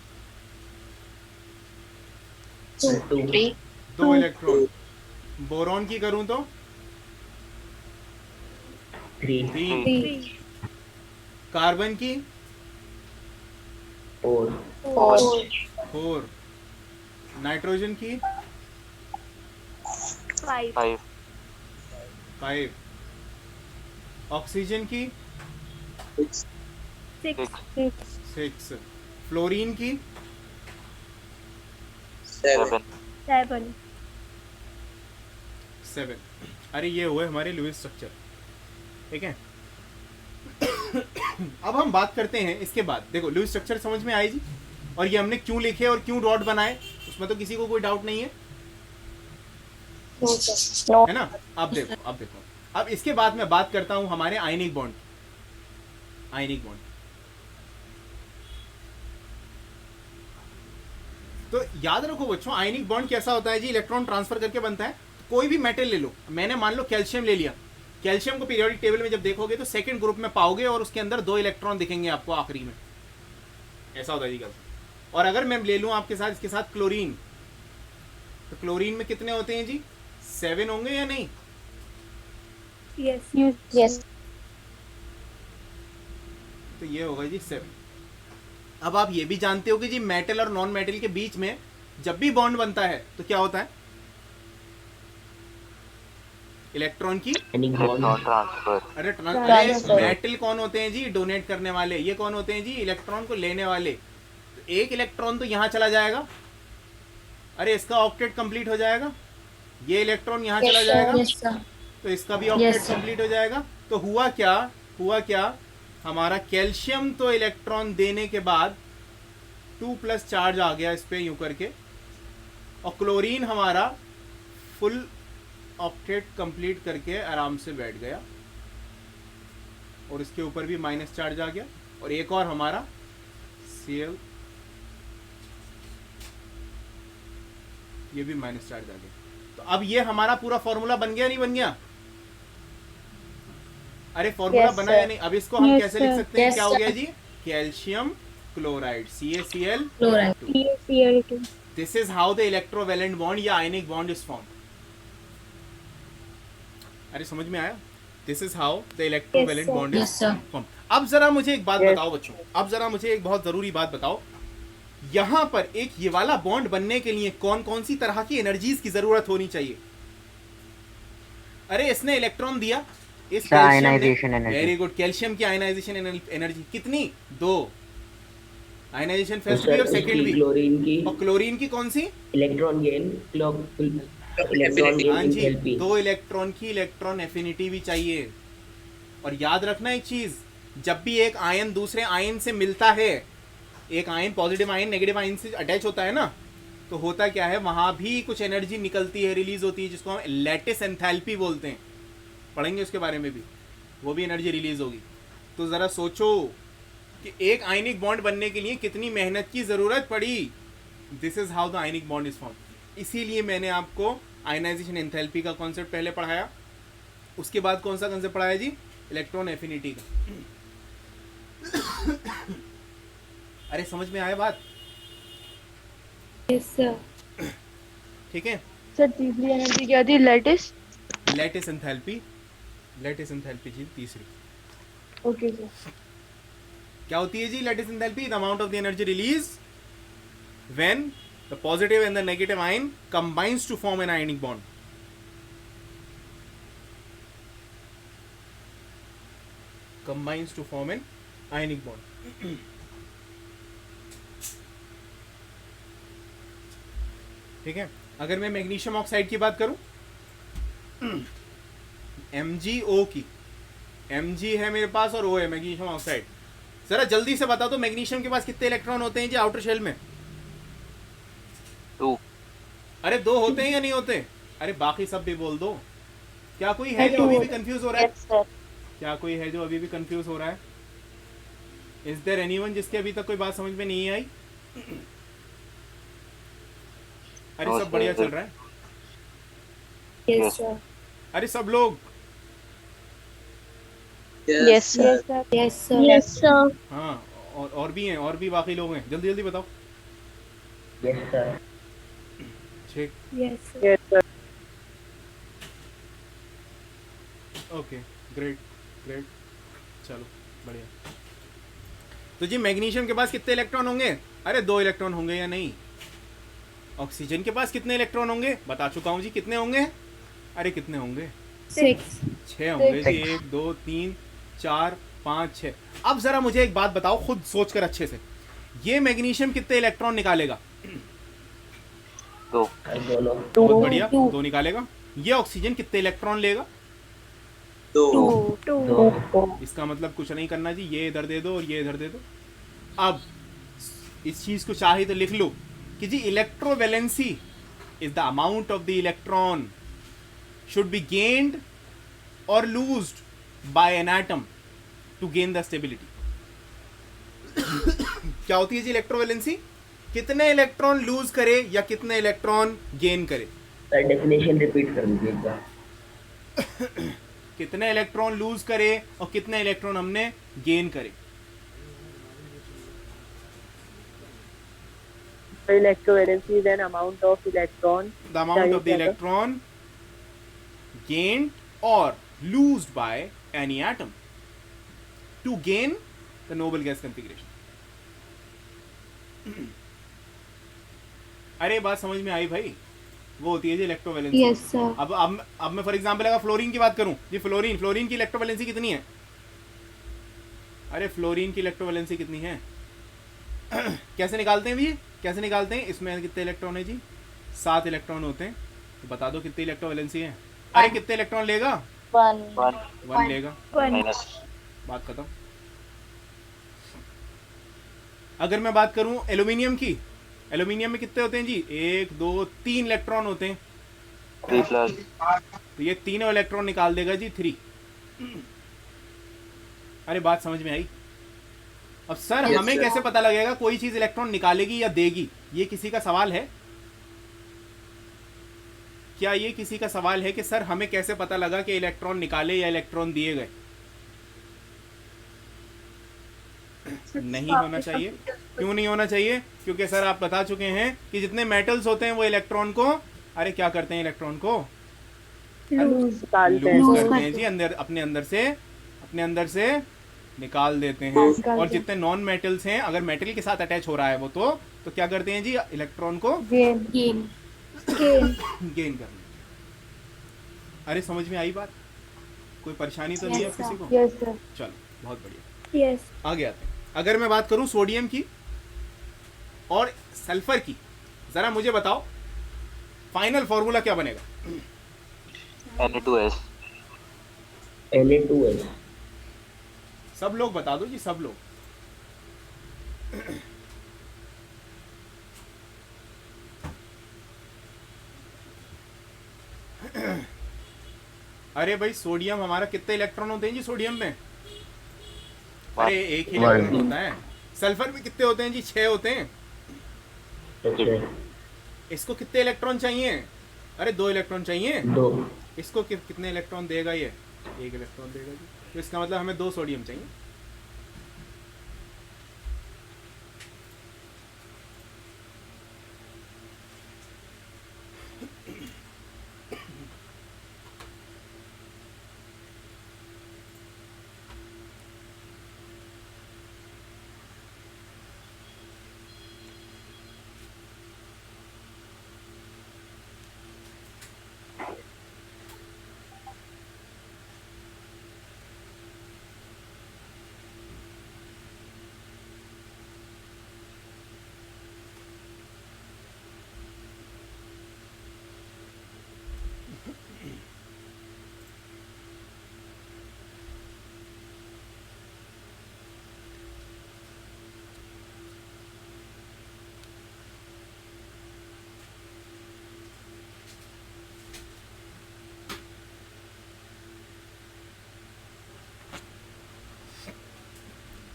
2। 2 इलेक्ट्रॉन। बोरॉन की करूं तो 3। 3। कार्बन की 4। 4। नाइट्रोजन की 5। ऑक्सीजन की 6। फ्लोरीन की 7। अरे ये हुए हमारे लुईस स्ट्रक्चर। ठीक है। अब हम बात करते हैं इसके बाद। देखो लुईस स्ट्रक्चर समझ में आई जी, और ये हमने क्यों लिखे और क्यों डॉट बनाए, उसमें तो किसी को कोई डाउट नहीं है, No. है ना? अब देखो अब इसके बाद मैं बात करता हूं हमारे आयनिक बॉन्ड। आयनिक बॉन्ड तो याद रखो बच्चों, आयनिक बॉन्ड कैसा होता है जी? इलेक्ट्रॉन ट्रांसफर करके बनता है। कोई भी मेटल ले लो, मैंने मान लो कैल्शियम ले लिया। कैल्शियम को पीरियोडिक टेबल में जब देखोगे तो सेकंड ग्रुप में पाओगे और उसके अंदर 2 इलेक्ट्रॉन दिखेंगे आपको आखिरी में। ऐसा होता है जी कैल्शियम। और अगर मैं ले लूं आपके साथ इसके साथ क्लोरीन, तो क्लोरीन में कितने होते हैं जी? 7 होंगे या नहीं? Yes. तो ये होगा जी 7। अब आप ये भी जानते हो कि जी मेटल और नॉन मेटल के बीच में जब भी बॉन्ड बनता है तो क्या होता है? इलेक्ट्रॉन की अरे Transfer. मेटल कौन होते हैं जी? डोनेट करने वाले। ये कौन होते हैं जी? इलेक्ट्रॉन को लेने वाले। तो एक इलेक्ट्रॉन तो यहाँ चला जाएगा, अरे इसका ऑक्टेट कंप्लीट हो जाएगा। ये इलेक्ट्रॉन यहाँ चला जाएगा, तो इसका भी ऑक्टेट कंप्लीट हो जाएगा। तो हुआ क्या हमारा कैल्शियम तो इलेक्ट्रॉन देने के बाद 2+ चार्ज आ गया इस पे यूं करके, और क्लोरीन हमारा फुल ऑक्टेट कंप्लीट करके आराम से बैठ गया, और इसके ऊपर भी माइनस चार्ज आ गया, और एक और हमारा Cl, ये भी माइनस चार्ज आ गया। तो अब ये हमारा पूरा फॉर्मूला बन गया नहीं बन गया? अरे फॉर्मूला Yes, बना sir. या नहीं? अब इसको हम Yes, कैसे लिख sir. सकते हैं? Yes, क्या हो sir. गया जी? Calcium chloride, CaCl. Chloride. Cl2 This is how the electrovalent bond या ionic bond is formed. अरे समझ में आया? This is how the electrovalent sir. bond is Yes, sir. formed. अब जरा मुझे एक बात Yes. बताओ बच्चों, अब जरा मुझे एक बहुत जरूरी बात बताओ। यहाँ पर एक ये वाला बॉन्ड बनने के लिए कौन कौन सी तरह की एनर्जीज की जरूरत होनी चाहिए? अरे इसने इलेक्ट्रॉन दिया, इस ionization energy. Very good. Calcium की आयनाइजेशन एनर्जी कितनी? 2। आयनाइजेशन तो फर्स्ट भी सर और सेकंड उसकी भी। क्लोरीन की और क्लोरीन की कौन सी? इलेक्ट्रॉन गेन इलेक्ट्रॉन हाँ गेन जी, एंथैल्पी। 2 इलेक्ट्रॉन की इलेक्ट्रॉन एफिनिटी भी चाहिए। और याद रखना एक चीज, जब भी एक आयन दूसरे आयन से मिलता है, एक ion positive ion negative ion से अटैच होता है ना, तो होता क्या है, वहां भी कुछ एनर्जी निकलती है, रिलीज होती है, जिसको हम लैटिस एंथैल्पी बोलते हैं। पढ़ेंगे उसके बारे में भी, वो भी एनर्जी रिलीज होगी। तो जरा सोचो कि एक आयनिक बॉन्ड बनने के लिए कितनी मेहनत की जरूरत पड़ी। This is how the ionic bond is form. इसीलिए मैंने आपको आयनाइजेशन एंथैल्पी का कॉन्सेप्ट पहले पढ़ाया। उसके बाद कौन सा कॉन्सेप्ट पढ़ाया जी? इलेक्ट्रॉन एफिनिटी का। अरे समझ में आया बात? Yes, sir. ठीक है। सर तीसरी एनर्जी क्या थी? Lattice. Lattice enthalpy, lattice enthalpy जी तीसरी। Okay sir. क्या होती है जी lattice enthalpy? The amount of the energy release when the positive and the negative ion combines to form an ionic bond. Combines to form an ionic bond. ठीक है। अगर मैं मैग्नीशियम ऑक्साइड की बात करूं MgO की, Mg है मेरे पास और O है मैग्नीशियम ऑक्साइड। जरा जल्दी से बता दो मैग्नीशियम के पास कितने इलेक्ट्रॉन होते हैं जी आउटर शेल में? 2। अरे 2 होते हैं या नहीं होते? अरे बाकी सब भी बोल दो। क्या कोई है जो अभी भी कंफ्यूज हो रहा है? Yes, sir. क्या कोई है जो अभी भी कंफ्यूज हो रहा है? इज देयर एनीवन जिसके अभी तक कोई बात समझ में नहीं आई? अरे No, सब sir. बढ़िया चल रहा है? Yes, sir. अरे सब लोग? Yes, sir. Yes, sir. Yes, sir. Yes, sir. हाँ, और भी हैं, और भी बाकी लोग हैं, जल्दी जल्दी बताओ। Yes sir. ठीक, Yes, sir. Yes, sir. Okay, great great, चलो बढ़िया। तो जी मैग्नीशियम के पास कितने इलेक्ट्रॉन होंगे? अरे 2 इलेक्ट्रॉन होंगे या नहीं? ऑक्सीजन के पास कितने इलेक्ट्रॉन होंगे? बता चुका हूँ जी, कितने होंगे? अरे कितने होंगे? 6. 6 होंगे जी। 1 2 3 4 5 6। अब जरा मुझे एक बात बताओ खुद सोचकर अच्छे से, ये मैग्नीशियम कितने इलेक्ट्रॉन निकालेगा? 2। दोनों। बहुत बढ़िया, 2. 2 निकालेगा। ये ऑक्सीजन कितने इलेक्ट्रॉन लेगा? 2. 2. दो। इसका मतलब कुछ नहीं करना जी, ये इधर दे दो और ये इधर दे दो। अब इस चीज को चाहे तो लिख लो कि जी electrovalency is the amount of the electron should be gained or loosed by an atom to gain the stability। क्या होती है जी इलेक्ट्रोवैलेंसी? कितने इलेक्ट्रॉन लूज करे या कितने इलेक्ट्रॉन गेन करे? सर डेफिनेशन रिपीट कर दीजिए एक बार। कितने इलेक्ट्रॉन लूज करे और कितने इलेक्ट्रॉन हमने गेन करे? Electrovalency is an amount of electron. The amount of the electron gained or loosed by any atom to gain the noble gas configuration। अरे बात समझ में आई भाई? वो होती है जी इलेक्ट्रोवैलेंसी। Yes, sir. अब मैं फॉर एग्जांपल अगर फ्लोरीन की बात करूं जी, फ्लोरीन की इलेक्ट्रोवैलेंसी कितनी है? अरे फ्लोरीन की इलेक्ट्रोवैलेंसी कितनी है? कैसे निकालते हैं भैया, कैसे निकालते हैं? इसमें कितने इलेक्ट्रॉन है जी? 7 इलेक्ट्रॉन होते हैं। तो बता दो कितनी इलेक्ट्रोवैलेंसी है? अरे कितने इलेक्ट्रॉन लेगा? 1 लेगा। 1. बात खत्म। अगर मैं बात करूं एल्यूमिनियम की, एल्यूमिनियम में कितने होते हैं जी? 1 2 3 इलेक्ट्रॉन होते हैं। 3+। तो ये तीनों इलेक्ट्रॉन निकाल देगा जी 3। अरे बात समझ में आई? अब सर Yes, हमें sir. कैसे पता लगेगा कोई चीज इलेक्ट्रॉन निकालेगी या देगी? ये किसी का सवाल है? क्या ये किसी का सवाल है कि सर हमें कैसे पता लगा कि इलेक्ट्रॉन निकाले या इलेक्ट्रॉन दिए गए? नहीं होना चाहिए। क्यों नहीं होना चाहिए? क्योंकि सर आप बता चुके हैं कि जितने मेटल्स होते हैं वो इलेक्ट्रॉन को, अरे क्या करते हैं इलेक्ट्रॉन को? Lose. निकालते हैं। लूज Lose करते हैं करते जी, अपने अंदर से निकाल देते हैं। निकाल और देते जितने नॉन मेटल्स हैं, अगर मेटल के साथ अटैच हो रहा है वो तो क्या करते हैं जी? इलेक्ट्रॉन को Gain. Gain. गेन करते हैं। अरे समझ में आई बात? कोई परेशानी तो नहीं है Yes, किसी sir. को? Yes, sir. चलो बहुत बढ़िया, Yes. आगे आते हैं। अगर मैं बात करूं सोडियम की और सल्फर की, जरा मुझे बताओ फाइनल फॉर्मूला क्या बनेगा? Na2S। Na2S। सब लोग बता दो जी, सब लोग। अरे भाई सोडियम हमारा कितने इलेक्ट्रॉन होते हैं जी सोडियम में? अरे एक ही इलेक्ट्रॉन होता है। सल्फर में कितने होते हैं जी? 6 होते हैं। अच्छा। इसको कितने इलेक्ट्रॉन चाहिए? अरे 2 इलेक्ट्रॉन चाहिए। 2। इसको कितने इलेक्ट्रॉन देगा ये? 1 इलेक्ट्रॉन देगा जी। तो इसका मतलब हमें 2 सोडियम चाहिए।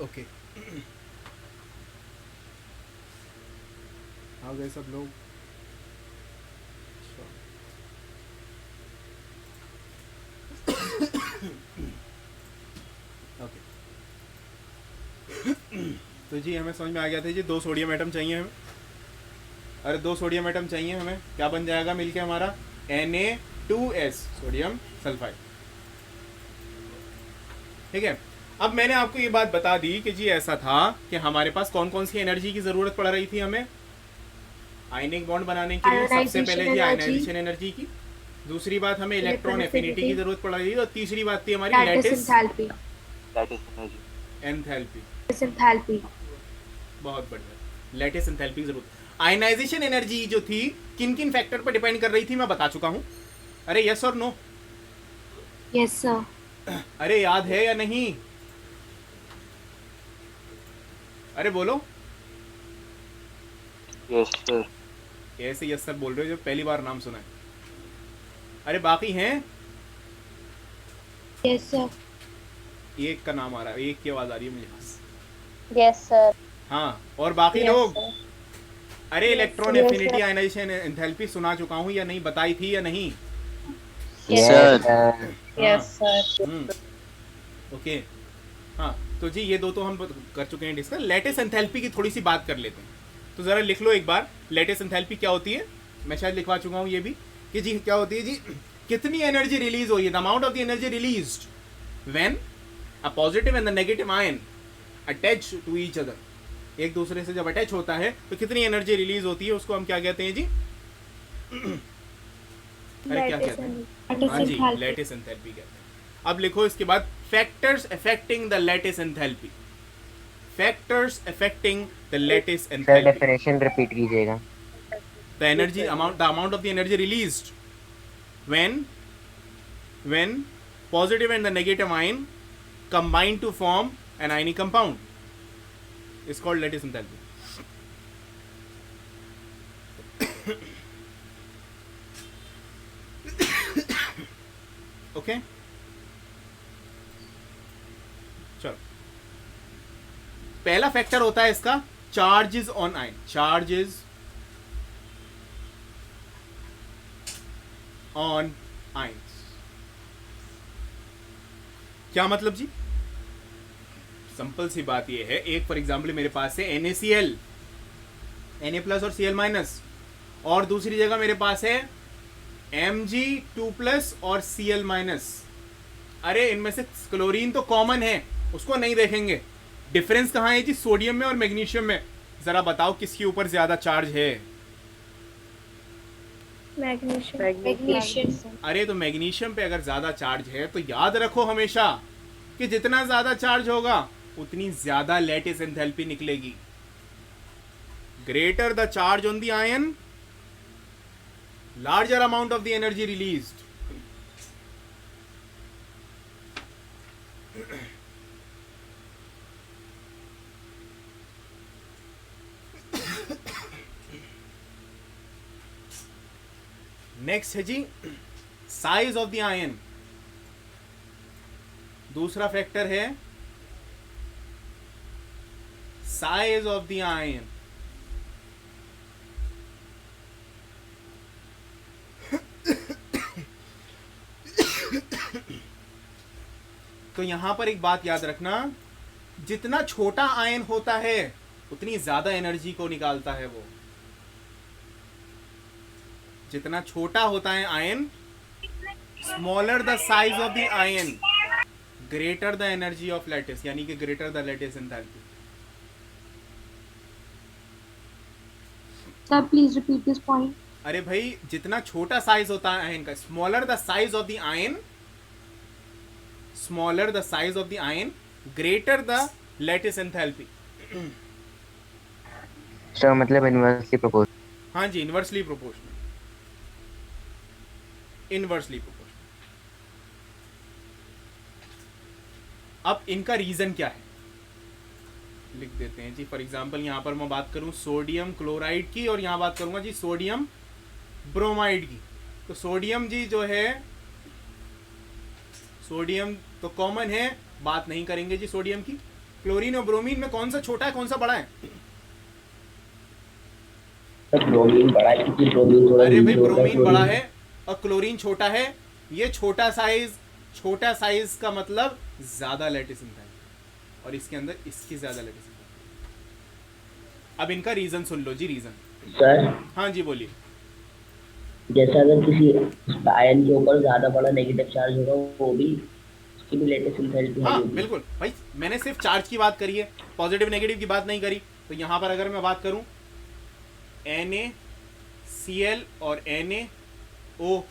ओके, आ गए सब लोग। ओके, तो जी हमें समझ में आ गया था जी, 2 सोडियम एटम चाहिए हमें। अरे 2 सोडियम एटम चाहिए हमें, क्या बन जाएगा मिलके हमारा Na2S सोडियम सल्फाइड। ठीक है, अब मैंने आपको ये बात बता दी कि जी ऐसा था कि हमारे पास कौन कौन सी एनर्जी की जरूरत पड़ रही थी हमें आयनिक बॉन्ड बनाने के लिए। सबसे पहले जी आयनाइजेशन एनर्जी की, दूसरी बात हमें इलेक्ट्रॉन एफिनिटी की जरूरत पड़ रही थी, और तीसरी बात थी हमारी लैटिस एंथैल्पी। बहुत बढ़िया, लैटिस एंथैल्पी की जरूरत। आयनाइजेशन एनर्जी जो थी किन किन फैक्टर पर डिपेंड कर रही थी मैं बता चुका हूं। अरे yes or no? Yes sir. अरे याद है या नहीं? अरे बोलो। Yes sir. ऐसे यस सर बोल रहे हो जो पहली बार नाम सुना है। अरे बाकी हैं? Yes sir. एक का नाम आ रहा है, एक की आवाज आ रही है मुझे पास। Yes sir. हाँ, और बाकी लोग? अरे इलेक्ट्रॉन एफिनिटी आयनाइजेशन एंथैल्पी सुना चुका हूँ या नहीं, बताई थी या नहीं? Yes sir. Yes sir. Okay, हाँ तो जी ये दो तो हम कर चुके हैं डिस्कस। लेटिस एंथैल्पी की थोड़ी सी बात कर लेते हैं, तो ज़रा लिख लो एक बार लेटिस एंथैल्पी क्या होती है। मैं शायद लिखवा चुका हूँ ये भी कि जी क्या होती है जी, कितनी एनर्जी रिलीज हो रही है, the amount of the energy released when a positive and the negative ion attach to each other. एक दूसरे से जब अटैच होता है तो कितनी एनर्जी रिलीज होती है, उसको हम क्या कहते हैं जी? अरे क्या कहते हैं? हाँ जी, लैटिस एंथैल्पी कहते हैं। अब लिखो इसके बाद factors affecting the lattice enthalpy. Factors affecting the lattice sir enthalpy. Definition repeat कीजिएगा। The energy amount, the amount of the energy released when positive and the negative ion combine to form an ionic compound is called lattice enthalpy. Okay, चलो पहला factor होता है इसका charges on ion. Charges on ions. क्या मतलब जी? Simple सी बात ये है, एक फॉर एग्जांपल मेरे पास है NaCl, Na प्लस और Cl माइनस, और दूसरी जगह मेरे पास है Mg2 और Cl माइनस। अरे इनमें से क्लोरीन तो कॉमन है, उसको नहीं देखेंगे। डिफरेंस कहाँ है जी? सोडियम में और मैग्नीशियम में। जरा बताओ किसके ऊपर ज्यादा चार्ज है? मैग्नीशियम। अरे तो मैग्नीशियम पे अगर ज्यादा चार्ज है तो याद रखो हमेशा कि जितना ज्यादा चार्ज होगा उतनी ज्यादा लैटिस एंथैल्पी निकलेगी। Greater the charge on the ion, larger amount of the energy released. Next है जी साइज ऑफ द आयन। दूसरा फैक्टर है साइज ऑफ द आयन। तो यहां पर एक बात याद रखना, जितना छोटा आयन होता है उतनी ज्यादा एनर्जी को निकालता है वो। जितना छोटा होता है ion, smaller the size of the ion, greater the energy of lattice, यानी कि greater the lattice enthalpy. Sir please repeat this point. अरे भाई जितना छोटा साइज होता है आयन का, smaller the size of the ion, smaller the size of the ion, greater the lattice enthalpy. Sir मतलब इनवर्सली प्रोपोर्शनल। हाँ जी, इनवर्सली प्रोपोर्शनल। Inversely proportional. अब इनका रीजन क्या है लिख देते हैं जी। फॉर एग्जांपल यहां पर मैं बात करूं सोडियम क्लोराइड की, और यहां बात करूंगा जी सोडियम ब्रोमाइड की। तो सोडियम जी जो है, सोडियम तो कॉमन है, बात नहीं करेंगे जी सोडियम की। क्लोरीन और ब्रोमीन में कौन सा छोटा है कौन सा बड़ा है? सर ब्रोमीन बड़ा है क्योंकि ब्रोमीन थोड़ा अरे भाई नीचे होता है, ब्रोमीन बड़ा क्लोरीन। है और क्लोरीन छोटा है। ये छोटा साइज का मतलब ज्यादा लैटिस एंथैल्पी और इसके अंदर इसकी ज्यादा लैटिस एंथैल्पी। अब इनका रीजन सुन लो जी, रीजन। सर हाँ जी बोलिए। जैसा अगर किसी आयन के ऊपर ज्यादा बड़ा नेगेटिव चार्ज होगा, वो भी उसकी भी लेटेस्ट एंथैल्पी हाई हाँ होगी। बिल्कुल भाई, मैंने सिर्फ चार्ज की बात करी है, पॉजिटिव नेगेटिव की बात नहीं करी। तो यहाँ पर अगर मैं बात करूँ NaCl और NaO,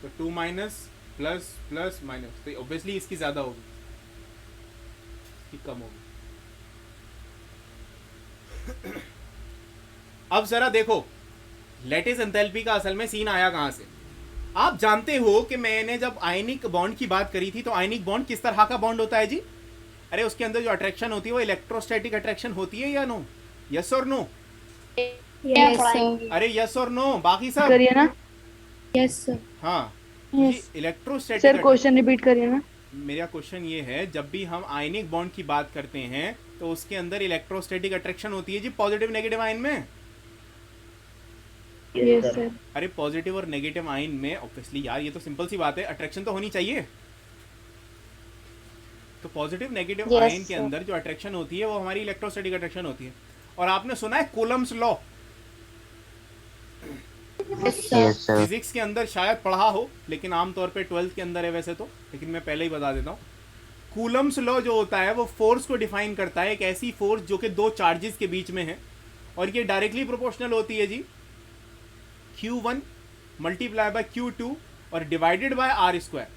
तो 2 माइनस प्लस प्लस माइनस, तो ऑब्वियसली इसकी ज्यादा होगी, इसकी कम होगी। अब जरा देखो लैटिस एंथैल्पी का असल में सीन आया कहां से। आप जानते हो कि मैंने जब आयनिक बॉन्ड की बात करी थी, तो आयनिक बॉन्ड किस तरह का बॉन्ड होता है जी? अरे उसके अंदर जो अट्रैक्शन होती है वो इलेक्ट्रोस्टैटिक अट्रैक्शन होती है या no? Yes or no? Yes, sir. अरे यस और नो, बाकी सब करिए ना Yes, sir. हाँ। Yes. ये इलेक्ट्रोस्टैटिक सर क्वेश्चन रिपीट करिए ना। मेरा क्वेश्चन ये है, जब भी हम आयनिक बॉन्ड की बात करते हैं तो उसके अंदर इलेक्ट्रोस्टैटिक अट्रैक्शन होती है जी, पॉजिटिव नेगेटिव आयन में। Yes sir. अरे पॉजिटिव और नेगेटिव आयन में ऑब्वियसली यार, ये तो सिंपल सी बात है, अट्रैक्शन तो होनी चाहिए। तो पॉजिटिव नेगेटिव Yes, आयन के sir. अंदर जो अट्रैक्शन होती है वो हमारी इलेक्ट्रोस्टैटिक अट्रैक्शन होती है। और आपने सुना है Coulomb's law? Yes, sir. Yes sir. Physics के अंदर शायद पढ़ा हो, लेकिन आमतौर पे 12th के अंदर है वैसे तो, लेकिन मैं पहले ही बता देता हूँ। कूलम्स लॉ जो होता है वो फोर्स को डिफाइन करता है, एक ऐसी फोर्स जो कि दो चार्जेस के बीच में है और ये डायरेक्टली प्रोपोर्शनल होती है जी Q1 मल्टीप्लाई बाय Q2 और डिवाइडेड बाय R स्क्वायर।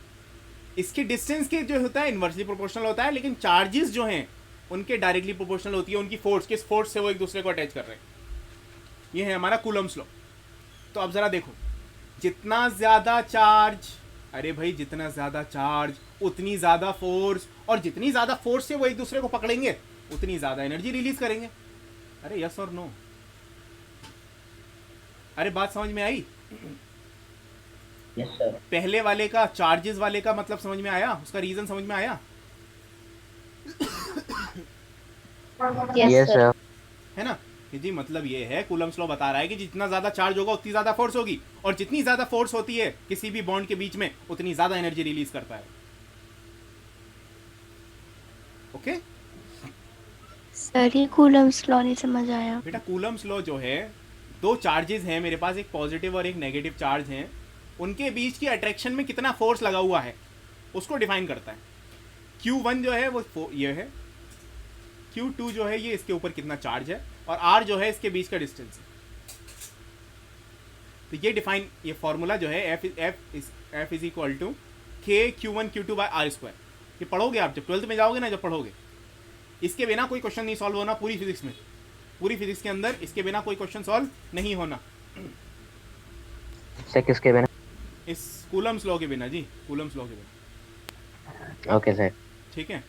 इसके डिस्टेंस के जो होता है इन्वर्सली प्रोपोर्शनल होता है, लेकिन चार्जेस जो हैं उनके डायरेक्टली प्रोपोर्शनल होती है उनकी फोर्स, किस फोर्स से वो एक दूसरे को अटैच कर रहे हैं। ये है हमारा कूलम्स लॉ। तो अब जरा देखो, जितना ज्यादा चार्ज, अरे भाई जितना ज्यादा चार्ज उतनी ज्यादा फोर्स, और जितनी ज्यादा फोर्स से वो एक दूसरे को पकड़ेंगे उतनी ज्यादा एनर्जी रिलीज करेंगे। अरे यस और नो? अरे बात समझ में आई? Yes sir. पहले वाले का, चार्जेस वाले का मतलब समझ में आया, उसका रीजन समझ में आया Yes, यस sir. सर। है ना? कि जी मतलब ये है, कूलम्स लॉ बता रहा है कि जितना ज्यादा चार्ज होगा उतनी ज्यादा फोर्स होगी, और जितनी ज्यादा फोर्स होती है किसी भी बॉन्ड के बीच में उतनी ज्यादा एनर्जी रिलीज करता है। ओके सर ये कूलम्स लॉ नहीं समझ आया। बेटा, कूलम्स लॉ जो है, दो चार्जेस हैं मेरे पास, एक पॉजिटिव और एक नेगेटिव चार्ज हैं, उनके बीच की अट्रैक्शन में कितना फोर्स लगा हुआ है उसको डिफाइन करता है। Q1 जो है वो ये है, Q2 जो है ये इसके ऊपर कितना चार्ज है, और R जो है इसके बीच का डिस्टेंस है। तो ये डिफाइन, ये फॉर्मूला जो है F is equal to K Q1 Q2 by R square. ये पढ़ोगे आप जब 12th में जाओगे ना, जब पढ़ोगे, इसके बिना कोई क्वेश्चन नहीं सॉल्व होना पूरी फिजिक्स में। पूरी फिजिक्स के अंदर इसके बिना कोई क्वेश्चन सॉल्व नहीं होना, सर किसके बिना? इस कूलम्स लॉ के बिना जी, कूलम्स लॉ के बिना। Okay sir. ठीक है।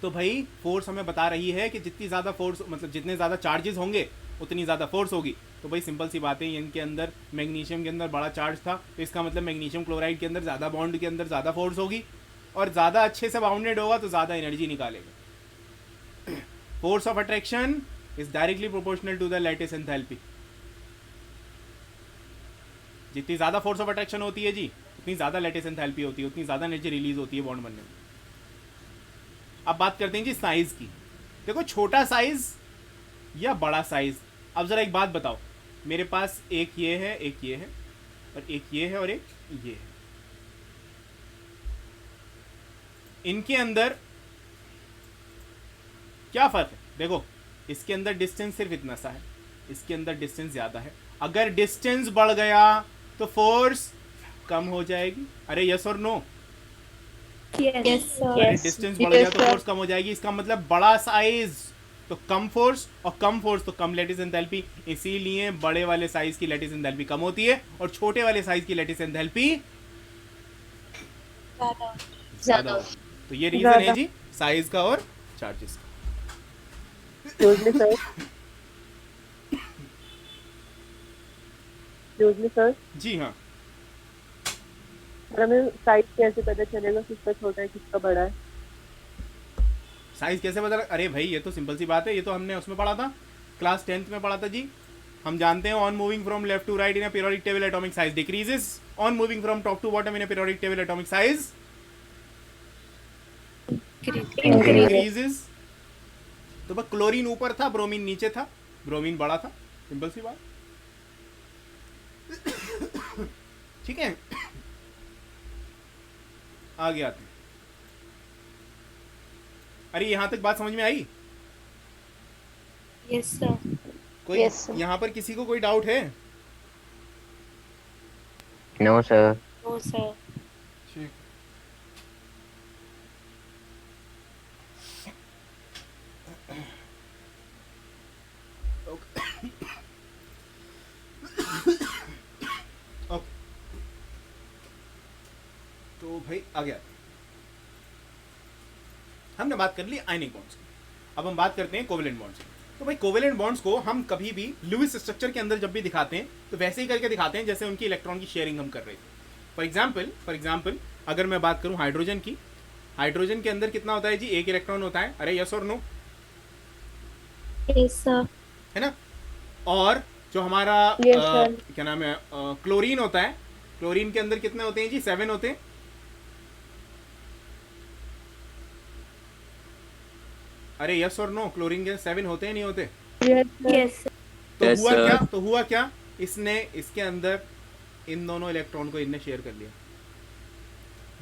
तो भाई फोर्स हमें बता रही है कि जितनी ज़्यादा फोर्स, मतलब जितने ज़्यादा चार्जेस होंगे उतनी ज़्यादा फोर्स होगी। तो भाई सिंपल सी बात है, इनके अंदर मैग्नीशियम के अंदर बड़ा चार्ज था, तो इसका मतलब मैग्नीशियम क्लोराइड के अंदर ज़्यादा बॉन्ड के अंदर ज़्यादा फोर्स होगी, और ज़्यादा अच्छे से बाउंडेड होगा तो ज़्यादा एनर्जी निकालेगा। Force of attraction is directly proportional to the lattice enthalpy. जितनी ज़्यादा फोर्स ऑफ अट्रैक्शन होती है जी, उतनी ज़्यादा लैटिस एंथैल्पी होती है, उतनी ज़्यादा एनर्जी रिलीज होती है बॉन्ड बनने में। अब बात करते हैं जी साइज की। देखो, छोटा साइज या बड़ा साइज। अब ज़रा एक बात बताओ, मेरे पास एक ये है, एक ये है, और एक ये है, और एक ये है। इनके अंदर क्या फ़र्क है? देखो, इसके अंदर डिस्टेंस सिर्फ इतना सा है, इसके अंदर डिस्टेंस ज़्यादा है। अगर डिस्टेंस बढ़ गया तो फोर्स कम हो जाएगी। अरे yes or no? Yes, sir. अरे डिस्टेंस बढ़ गया तो फोर्स कम हो जाएगी। इसका मतलब बड़ा साइज तो कम फोर्स, और कम फोर्स तो कम लैटिस एंथैल्पी। इसीलिए बड़े वाले साइज की लैटिस एंथैल्पी कम होती है, और छोटे वाले साइज की लैटिस एंथैल्पी ज्यादा होती है। तो ये रीजन है जी साइज का और चार्जेस का। सर जी हाँ। और हमें साइज कैसे पता चलेगा किसका छोटा है किसका बड़ा है? साइज कैसे बदल, अरे भाई ये तो सिंपल सी बात है, ये तो हमने उसमें पढ़ा था, क्लास 10th में पढ़ा था जी। हम जानते हैं on moving from left to right in a periodic table atomic size decreases, on moving from top to bottom in a periodic table atomic size increases. तो बस क्लोरीन ऊपर था, ब्रोमीन नीचे था, ब्रोमीन बड़ा था, सिंपल सी बात। ठीक है, आगे आते हैं। अरे यहां तक बात समझ में आई? Yes, sir. कोई Yes, sir. यहाँ पर किसी को कोई डाउट है? No sir. No, sir. ठीक। ओके, तो भाई आ गया, हमने बात कर ली आयनिक बॉन्ड्स की। अब हम बात करते हैं कोवेलेंट बॉन्ड्स की। तो भाई कोवेलेंट बॉन्ड्स को हम कभी भी लुईस स्ट्रक्चर के अंदर जब भी दिखाते हैं तो वैसे ही करके दिखाते हैं जैसे उनकी इलेक्ट्रॉन की शेयरिंग हम कर रहे थे। फॉर एग्जाम्पल अगर मैं बात करूं हाइड्रोजन की, हाइड्रोजन के अंदर कितना होता है जी? एक इलेक्ट्रॉन होता है। अरे yes or no? Yes, sir. है ना। और जो हमारा Yes, sir. क्या नाम है, क्लोरीन होता है, क्लोरीन के अंदर कितने होते हैं जी? 7 होते हैं। अरे यस और नो? क्लोरीन के 7 होते हैं नहीं होते? Yes, sir. Yes, sir. तो Yes, हुआ sir. क्या? तो हुआ क्या, इसने इसके अंदर इन दोनों इलेक्ट्रॉन को इनने शेयर कर लिया।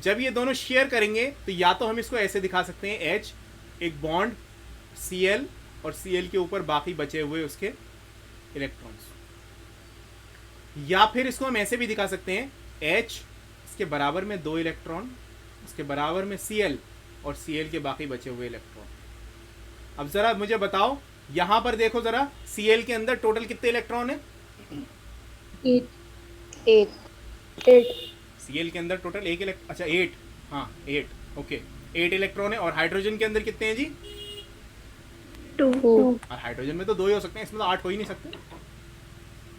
जब ये दोनों शेयर करेंगे तो या तो हम इसको ऐसे दिखा सकते हैं H, एक बॉन्ड Cl, और Cl के ऊपर बाकी बचे हुए उसके इलेक्ट्रॉन्स, या फिर इसको हम ऐसे भी दिखा सकते हैं H, इसके बराबर में 2 इलेक्ट्रॉन, इसके बराबर में Cl, और Cl के बाकी बचे हुए इलेक्ट्रॉन। अब जरा मुझे बताओ, यहां पर देखो जरा, Cl के अंदर टोटल कितने इलेक्ट्रॉन है? 8. Cl के अंदर टोटल अच्छा 8, हाँ 8, ओके 8 इलेक्ट्रॉन है। और हाइड्रोजन के अंदर कितने हैं जी? 2. और हाइड्रोजन में तो 2 ही हो सकते हैं, इसमें तो 8 हो ही नहीं सकते।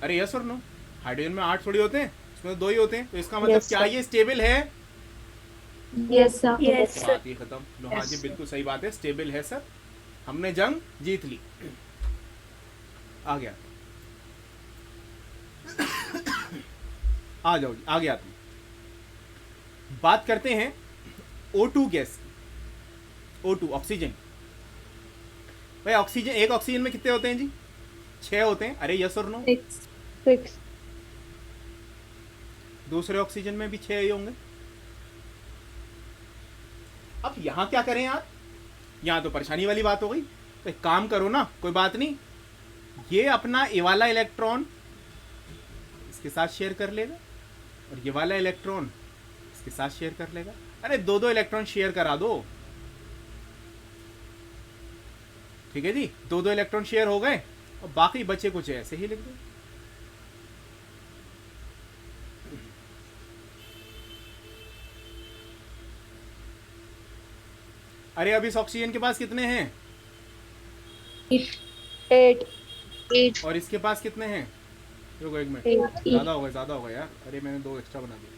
अरे यस और नो? हाइड्रोजन में 8 थोड़ी होते हैं, इसमें तो 2 ही होते हैं। तो इसका मतलब Yes, क्या sir. ये स्टेबल है? Yes, sir. Yes, sir. बात ये खत्म। लो हाँ जी, बिल्कुल सही बात है, स्टेबल है सर, हमने जंग जीत ली। आ गया, आ जाओ जी, आगे आते हैं। बात करते हैं O2 गैस, O2 ऑक्सीजन। भाई ऑक्सीजन, एक ऑक्सीजन में कितने होते हैं जी? 6 होते हैं। अरे यस और नो? 6. दूसरे ऑक्सीजन में भी 6 ही होंगे। अब यहां क्या करें यार, यहां तो परेशानी वाली बात हो गई। तो एक काम करो ना, कोई बात नहीं, ये अपना ये वाला इलेक्ट्रॉन इसके साथ शेयर कर लेगा, और ये वाला इलेक्ट्रॉन इसके साथ शेयर कर लेगा। अरे 2-2 इलेक्ट्रॉन शेयर करा दो, ठीक है जी, 2-2 इलेक्ट्रॉन शेयर हो गए, और बाकी बचे कुछ ऐसे ही लिख दो। अरे अब इस ऑक्सीजन के पास कितने हैं? 8. और इसके पास कितने हैं? रुको एक मिनट, 8. ज्यादा हो गया यार। अरे मैंने 2 एक्स्ट्रा बना दिए।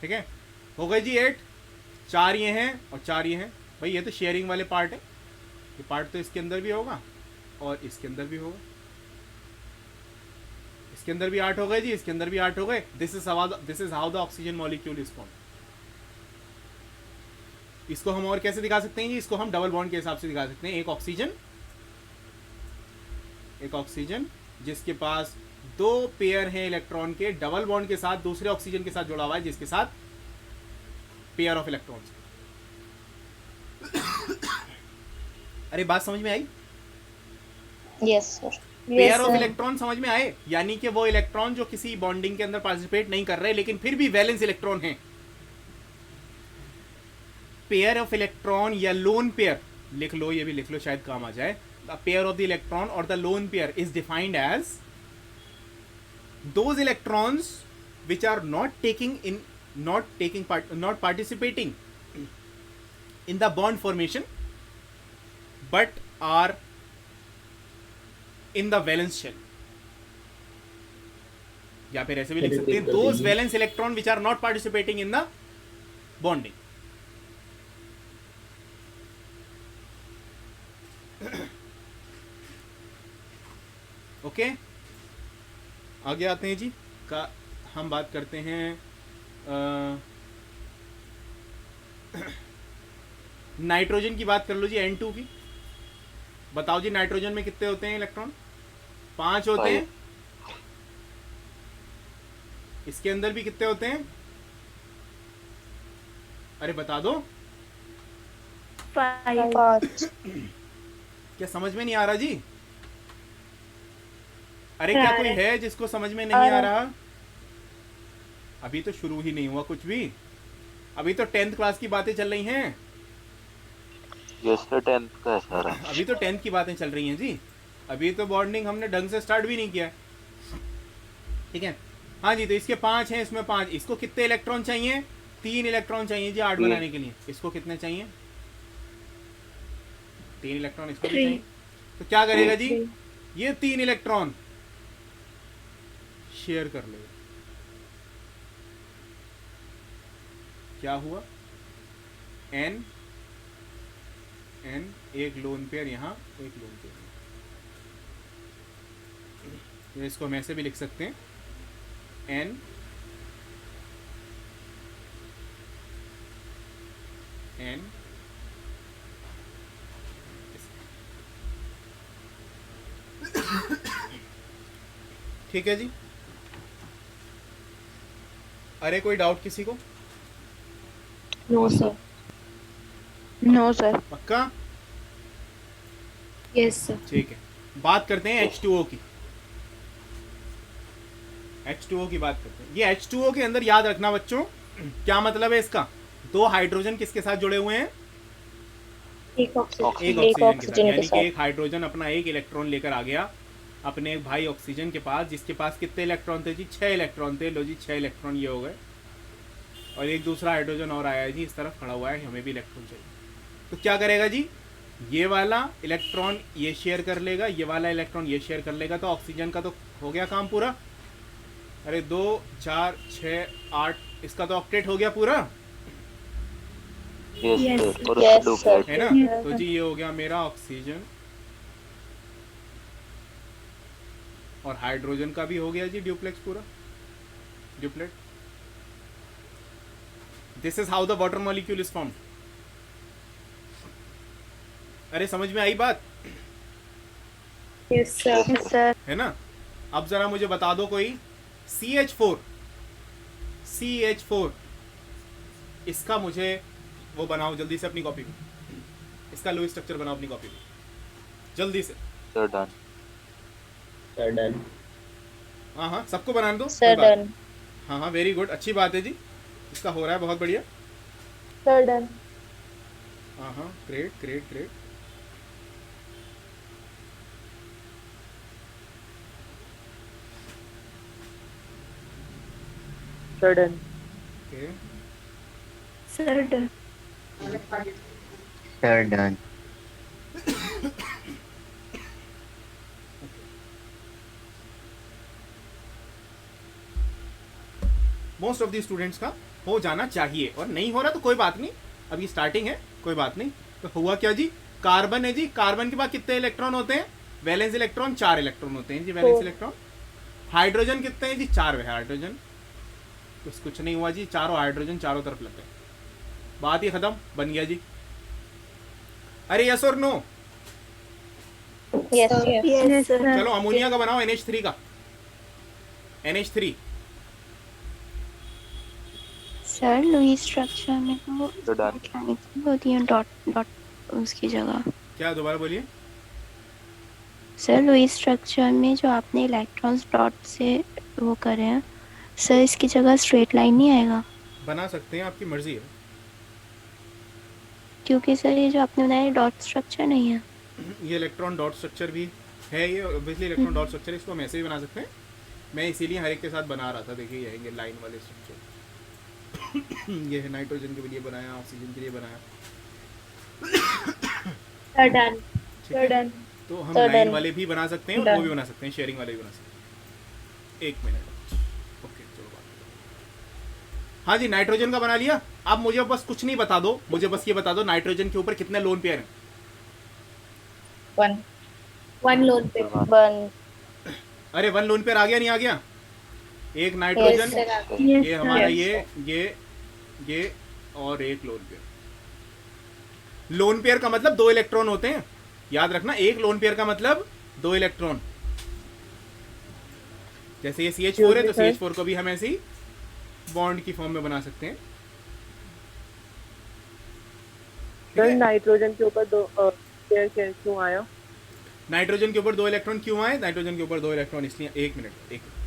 ठीक है, हो गए जी 8। 4 ये हैं और 4 ये हैं। भाई ये तो शेयरिंग वाले पार्ट है, ये पार्ट तो इसके अंदर भी होगा और इसके अंदर भी होगा। इसके अंदर भी 8 हो गए जी, इसके अंदर भी 8 हो गए। This is how the oxygen molecule is formed. इसको हम और कैसे दिखा सकते हैं जी? इसको हम डबल बॉन्ड के हिसाब से दिखा सकते हैं। एक ऑक्सीजन जिसके पास 2 पेयर हैं इलेक्ट्रॉन के, डबल बॉन्ड के साथ दूसरे ऑक्सीजन के साथ जुड़ा हुआ है जिसके साथ पेयर ऑफ इलेक्ट्रॉन्स। अरे बात समझ में आई? Yes, sir. Pair of electron समझ में आए? यानी कि वो इलेक्ट्रॉन जो किसी बॉन्डिंग के अंदर पार्टिसिपेट नहीं कर रहे लेकिन फिर भी वैलेंस इलेक्ट्रॉन है। पेयर ऑफ इलेक्ट्रॉन या लोन पेयर लिख लो, ये भी लिख लो, शायद काम आ जाए। The pair of the electron और the lone pair is defined as those electrons which are not participating in the bond formation but are in the valence shell, या फिर ऐसे भी लिख सकते हैं Repeat कर दोज दीजिए। Valence electron which are not participating in the bonding. Okay, आगे आते हैं जी का हम बात करते हैं नाइट्रोजन की बात कर लो जी, N2 की। बताओ जी नाइट्रोजन में कितने होते हैं इलेक्ट्रॉन? 5 होते हैं। इसके अंदर भी कितने होते हैं? अरे बता दो, 5 क्या समझ में नहीं आ रहा जी? अरे क्या कोई है जिसको समझ में नहीं आ रहा? अभी तो शुरू ही नहीं हुआ कुछ भी, अभी तो 10th क्लास की बातें चल रही हैं। यस सर 10th का है सर। अभी तो 10th की बातें चल रही हैं जी, अभी तो बॉन्डिंग हमने ढंग से स्टार्ट भी नहीं किया है। ठीक है, हाँ जी, तो इसके 5 हैं, इसमें 5, इसको कितने इलेक्ट्रॉन चाहिए? 3 इलेक्ट्रॉन चाहिए जी 8 बनाने के लिए। इसको कितने चाहिए? 3 इलेक्ट्रॉन इसको भी चाहिए। तो क्या करेगा जी, ये 3 इलेक्ट्रॉन शेयर कर लेगा। क्या हुआ? n एक लोन पेयर यहाँ, एक लोन पेयर यहाँ। तो इसको हम ऐसे भी लिख सकते हैं, n ठीक है जी। अरे कोई डाउट किसी को? नो सर, नो सर, पक्का? Yes sir. ठीक है, बात करते हैं H2O की। H2O की बात करते हैं। ये H2O के अंदर याद रखना बच्चों, क्या मतलब है इसका? 2 हाइड्रोजन किसके साथ जुड़े हुए हैं? एक ऑक्सीजन, एक ऑक्सीजन के साथ। यानी कि एक हाइड्रोजन अपना एक इलेक्ट्रॉन लेकर आ गया अपने एक भाई ऑक्सीजन के पास, जिसके पास कितने इलेक्ट्रॉन थे जी? 6 इलेक्ट्रॉन थे। लो जी 6 इलेक्ट्रॉन ये हो गए, और एक दूसरा हाइड्रोजन और आया है जी, इस तरफ खड़ा हुआ है, हमें भी इलेक्ट्रॉन चाहिए। तो क्या करेगा जी, ये वाला इलेक्ट्रॉन ये शेयर कर लेगा, ये वाला इलेक्ट्रॉन ये शेयर कर लेगा, तो ऑक्सीजन का तो हो गया काम पूरा। अरे 2 4 6 8, इसका तो ऑक्टेट हो गया पूरा, यस Yes, सर। और yes, उसका sir. डुप्लेट है ना? Yeah. तो जी ये हो गया मेरा ऑक्सीजन, और हाइड्रोजन का भी हो गया जी ड्यूप्लेक्स पूरा, duplet. This is how the water molecule is formed. अरे समझ में आई बात? यस सर, है ना? अब जरा मुझे बता दो कोई, CH4 इसका मुझे वो बनाओ जल्दी से अपनी कॉपी में, इसका लुईस स्ट्रक्चर बनाओ अपनी कॉपी में जल्दी से। Sir done. Sir done. हाँ हाँ, सबको बनाने दो। सर कोई बात- डन, हाँ हाँ, वेरी गुड, अच्छी बात है जी, इसका हो रहा है बहुत बढ़िया। सर डन, हाँ हाँ, great great great. Sir done. Okay, sir done, sir done. Most of the students का हो जाना चाहिए, और नहीं हो रहा तो कोई बात नहीं, अभी स्टार्टिंग है, कोई बात नहीं। तो हुआ क्या जी, कार्बन है जी, कार्बन के पास कितने इलेक्ट्रॉन होते हैं? वैलेंस इलेक्ट्रॉन 4 इलेक्ट्रॉन होते हैं जी, वैलेंस इलेक्ट्रॉन। हाइड्रोजन कितने हैं जी? 4 है हाइड्रोजन। कुछ नहीं हुआ जी, चारों हाइड्रोजन चारों तरफ लग गए, बात ही खत्म, बन गया जी। अरे yes or no? Yes yes sir, चलो अमोनिया का बनाओ, NH3 का, NH3। सर लुईस स्ट्रक्चर में तो तो डन। केमिकल होती है डॉट डॉट उसकी जगह। क्या, दोबारा बोलिए। सर लुईस स्ट्रक्चर में जो आपने इलेक्ट्रॉन्स डॉट से वो करे हैं सर, इसकी जगह स्ट्रेट लाइन नहीं आएगा? बना सकते हैं, आपकी मर्जी है। क्योंकि सर ये जो आपने बनाया डॉट स्ट्रक्चर नहीं है। ये इलेक्ट्रॉन डॉट स्ट्रक्चर भी है, ये ऑब्वियसली इलेक्ट्रॉन डॉट स्ट्रक्चर, इसको हम ऐसे भी बना सकते हैं। मैं इसीलिए हर एक के साथ बना रहा था। देखिए ये लाइन वाले स्ट्रक्चर ये है, नाइट्रोजन के लिए बनाया, ऑक्सीजन के लिए बनाया। सर डन, ठीक है? सर डन, तो हम तो लाइन done. वाले भी बना सकते हैं और वो Done. भी बना सकते हैं, शेयरिंग वाले भी बना सकते हैं। 1 मिनट, ओके चलो बात करो। हाँ जी, नाइट्रोजन का बना लिया। अब मुझे बस कुछ नहीं बता दो, मुझे बस ये बता दो नाइट्रोजन के ऊपर कितने लोन पेयर हैं। 1 1 लोन पे 1 अरे 1 लोन पेयर आ गया नहीं आ गया? एक yes नाइट्रोजन, sir Yes, ये sir. हमारा Yes, ये और एक लोन पेयर। लोन पेयर का मतलब 2 इलेक्ट्रॉन होते हैं, याद रखना। एक लोन पेयर का मतलब 2 इलेक्ट्रॉन। जैसे ये CH4 है तो CH4 को भी हम ऐसे ही बॉन्ड की फॉर्म में बना सकते हैं। ठीक सर है? नाइट्रोजन के ऊपर 2 पेयर क्यों आया? नाइट्रोजन के ऊपर 2 इलेक्ट्रॉन क्यों आए? नाइट्रोजन के ऊपर 2 इलेक्ट्रॉन इसलिए, 1 मिनट, 1 मिनट।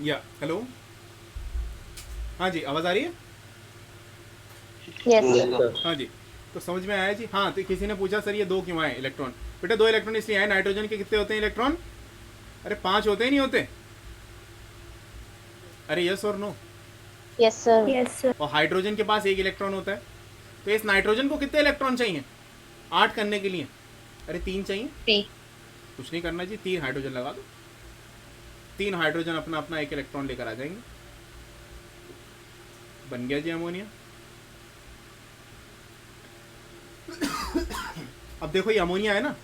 या हेलो, हाँ जी, आवाज़ आ रही है? yes yes sir. हाँ जी, तो समझ में आया जी। हाँ, तो किसी ने पूछा सर ये 2 क्यों आए इलेक्ट्रॉन? बेटा 2 इलेक्ट्रॉन इसलिए आए, नाइट्रोजन के कितने होते हैं इलेक्ट्रॉन? अरे 5 होते ही नहीं होते? अरे yes or no? yes sir Yes, sir. और हाइड्रोजन के पास 1 इलेक्ट्रॉन होता है। तो इस नाइट्रोजन को कितने इलेक्ट्रॉन चाहिए 8 करने के लिए? अरे 3 चाहिए। 3 कुछ नहीं करना जी, 3 हाइड्रोजन लगा दो। 3 हाइड्रोजन अपना अपना 1 इलेक्ट्रॉन लेकर आ जाएंगे, बन गया जी अमोनिया। अब देखो ये अमोनिया है ना,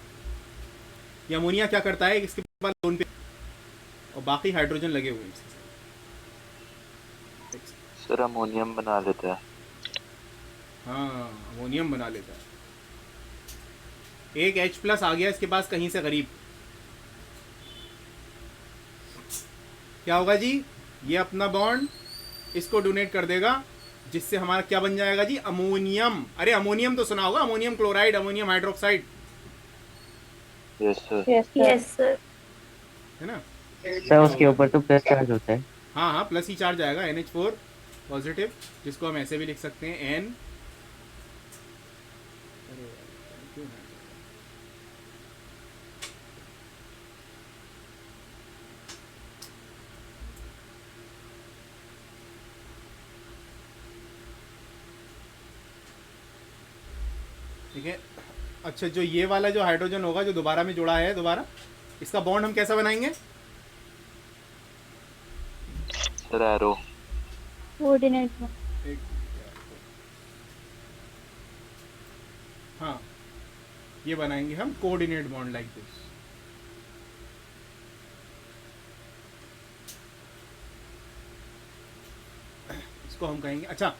ये अमोनिया क्या करता है, इसके बाद लोन पे और बाकी हाइड्रोजन लगे हुए हैं इसके साथ। सर अमोनियम बना लेता है। हाँ, अमोनियम बना लेता है। एक H+ आ गया इसके पास कहीं से गरीब, क्या होगा जी? ये अपना बॉन्ड इसको डोनेट कर देगा, जिससे हमारा क्या बन जाएगा जी? अमोनियम। अरे अमोनियम तो सुना होगा, ammonium chloride, ammonium hydroxide, yes sir. yes sir है ना? सर उसके ऊपर तो प्लस चार्ज होता है। हाँ हाँ, प्लस ही चार्ज आएगा, NH4 पॉजिटिव, जिसको हम ऐसे भी लिख सकते हैं N। ठीक है। अच्छा, जो ये वाला जो हाइड्रोजन होगा जो दोबारा में जुड़ा है, दोबारा इसका बॉन्ड हम कैसा बनाएंगे? Sir arrow. Coordinate. हाँ, ये बनाएंगे हम कोऑर्डिनेट बॉन्ड लाइक दिस। इसको हम कहेंगे, अच्छा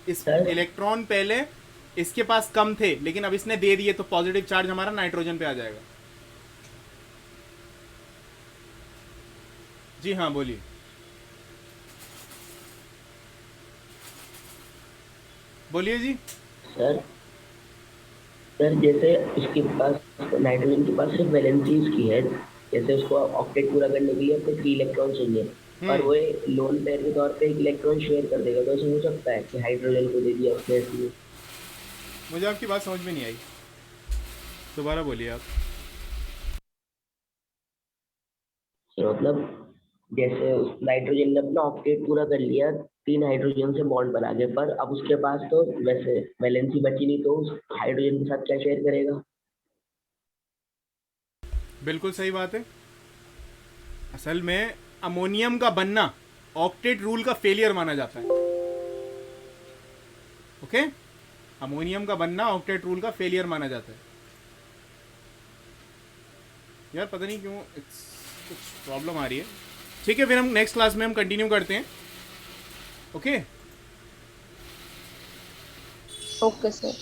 इस सर? इलेक्ट्रॉन पहले इसके पास कम थे, लेकिन अब इसने दे दिए तो पॉजिटिव चार्ज हमारा नाइट्रोजन पे आ जाएगा। जी हाँ, बोलिए। बोलिए जी। सर सर जैसे उसके पास, नाइट्रोजन के पास सिर्फ वैलेंसी उसकी है, जैसे उसको ऑक्टेट पूरा करने के लिए अपने 3 इलेक्ट्रॉन चाहिए, और वो लोन पेयर के तौर पे 1 इलेक्ट्रॉन शेयर कर देगा, तो ऐसा हो सकता है कि हाइड्रोजन को दे दिया उसने इसलिए? मुझे आपकी बात समझ में नहीं आई, दोबारा बोलिए आप। मतलब जैसे उस नाइट्रोजन ने अपना ऑक्टेट पूरा कर लिया 3 हाइड्रोजन से बॉन्ड बना के, पर अब उसके पास तो वैसे वैलेंसी बची नहीं, तो उस हाइड्रोजन के साथ क्या शेयर करेगा? बिल्कुल सही बात है। असल में अमोनियम का बनना ऑक्टेट रूल का फेलियर माना जाता है। ओके, अमोनियम का बनना ऑक्टेट रूल का फेलियर माना जाता है। यार पता नहीं क्यों कुछ प्रॉब्लम आ रही है। ठीक है, फिर हम नेक्स्ट क्लास में हम कंटिन्यू करते हैं। Okay, okay sir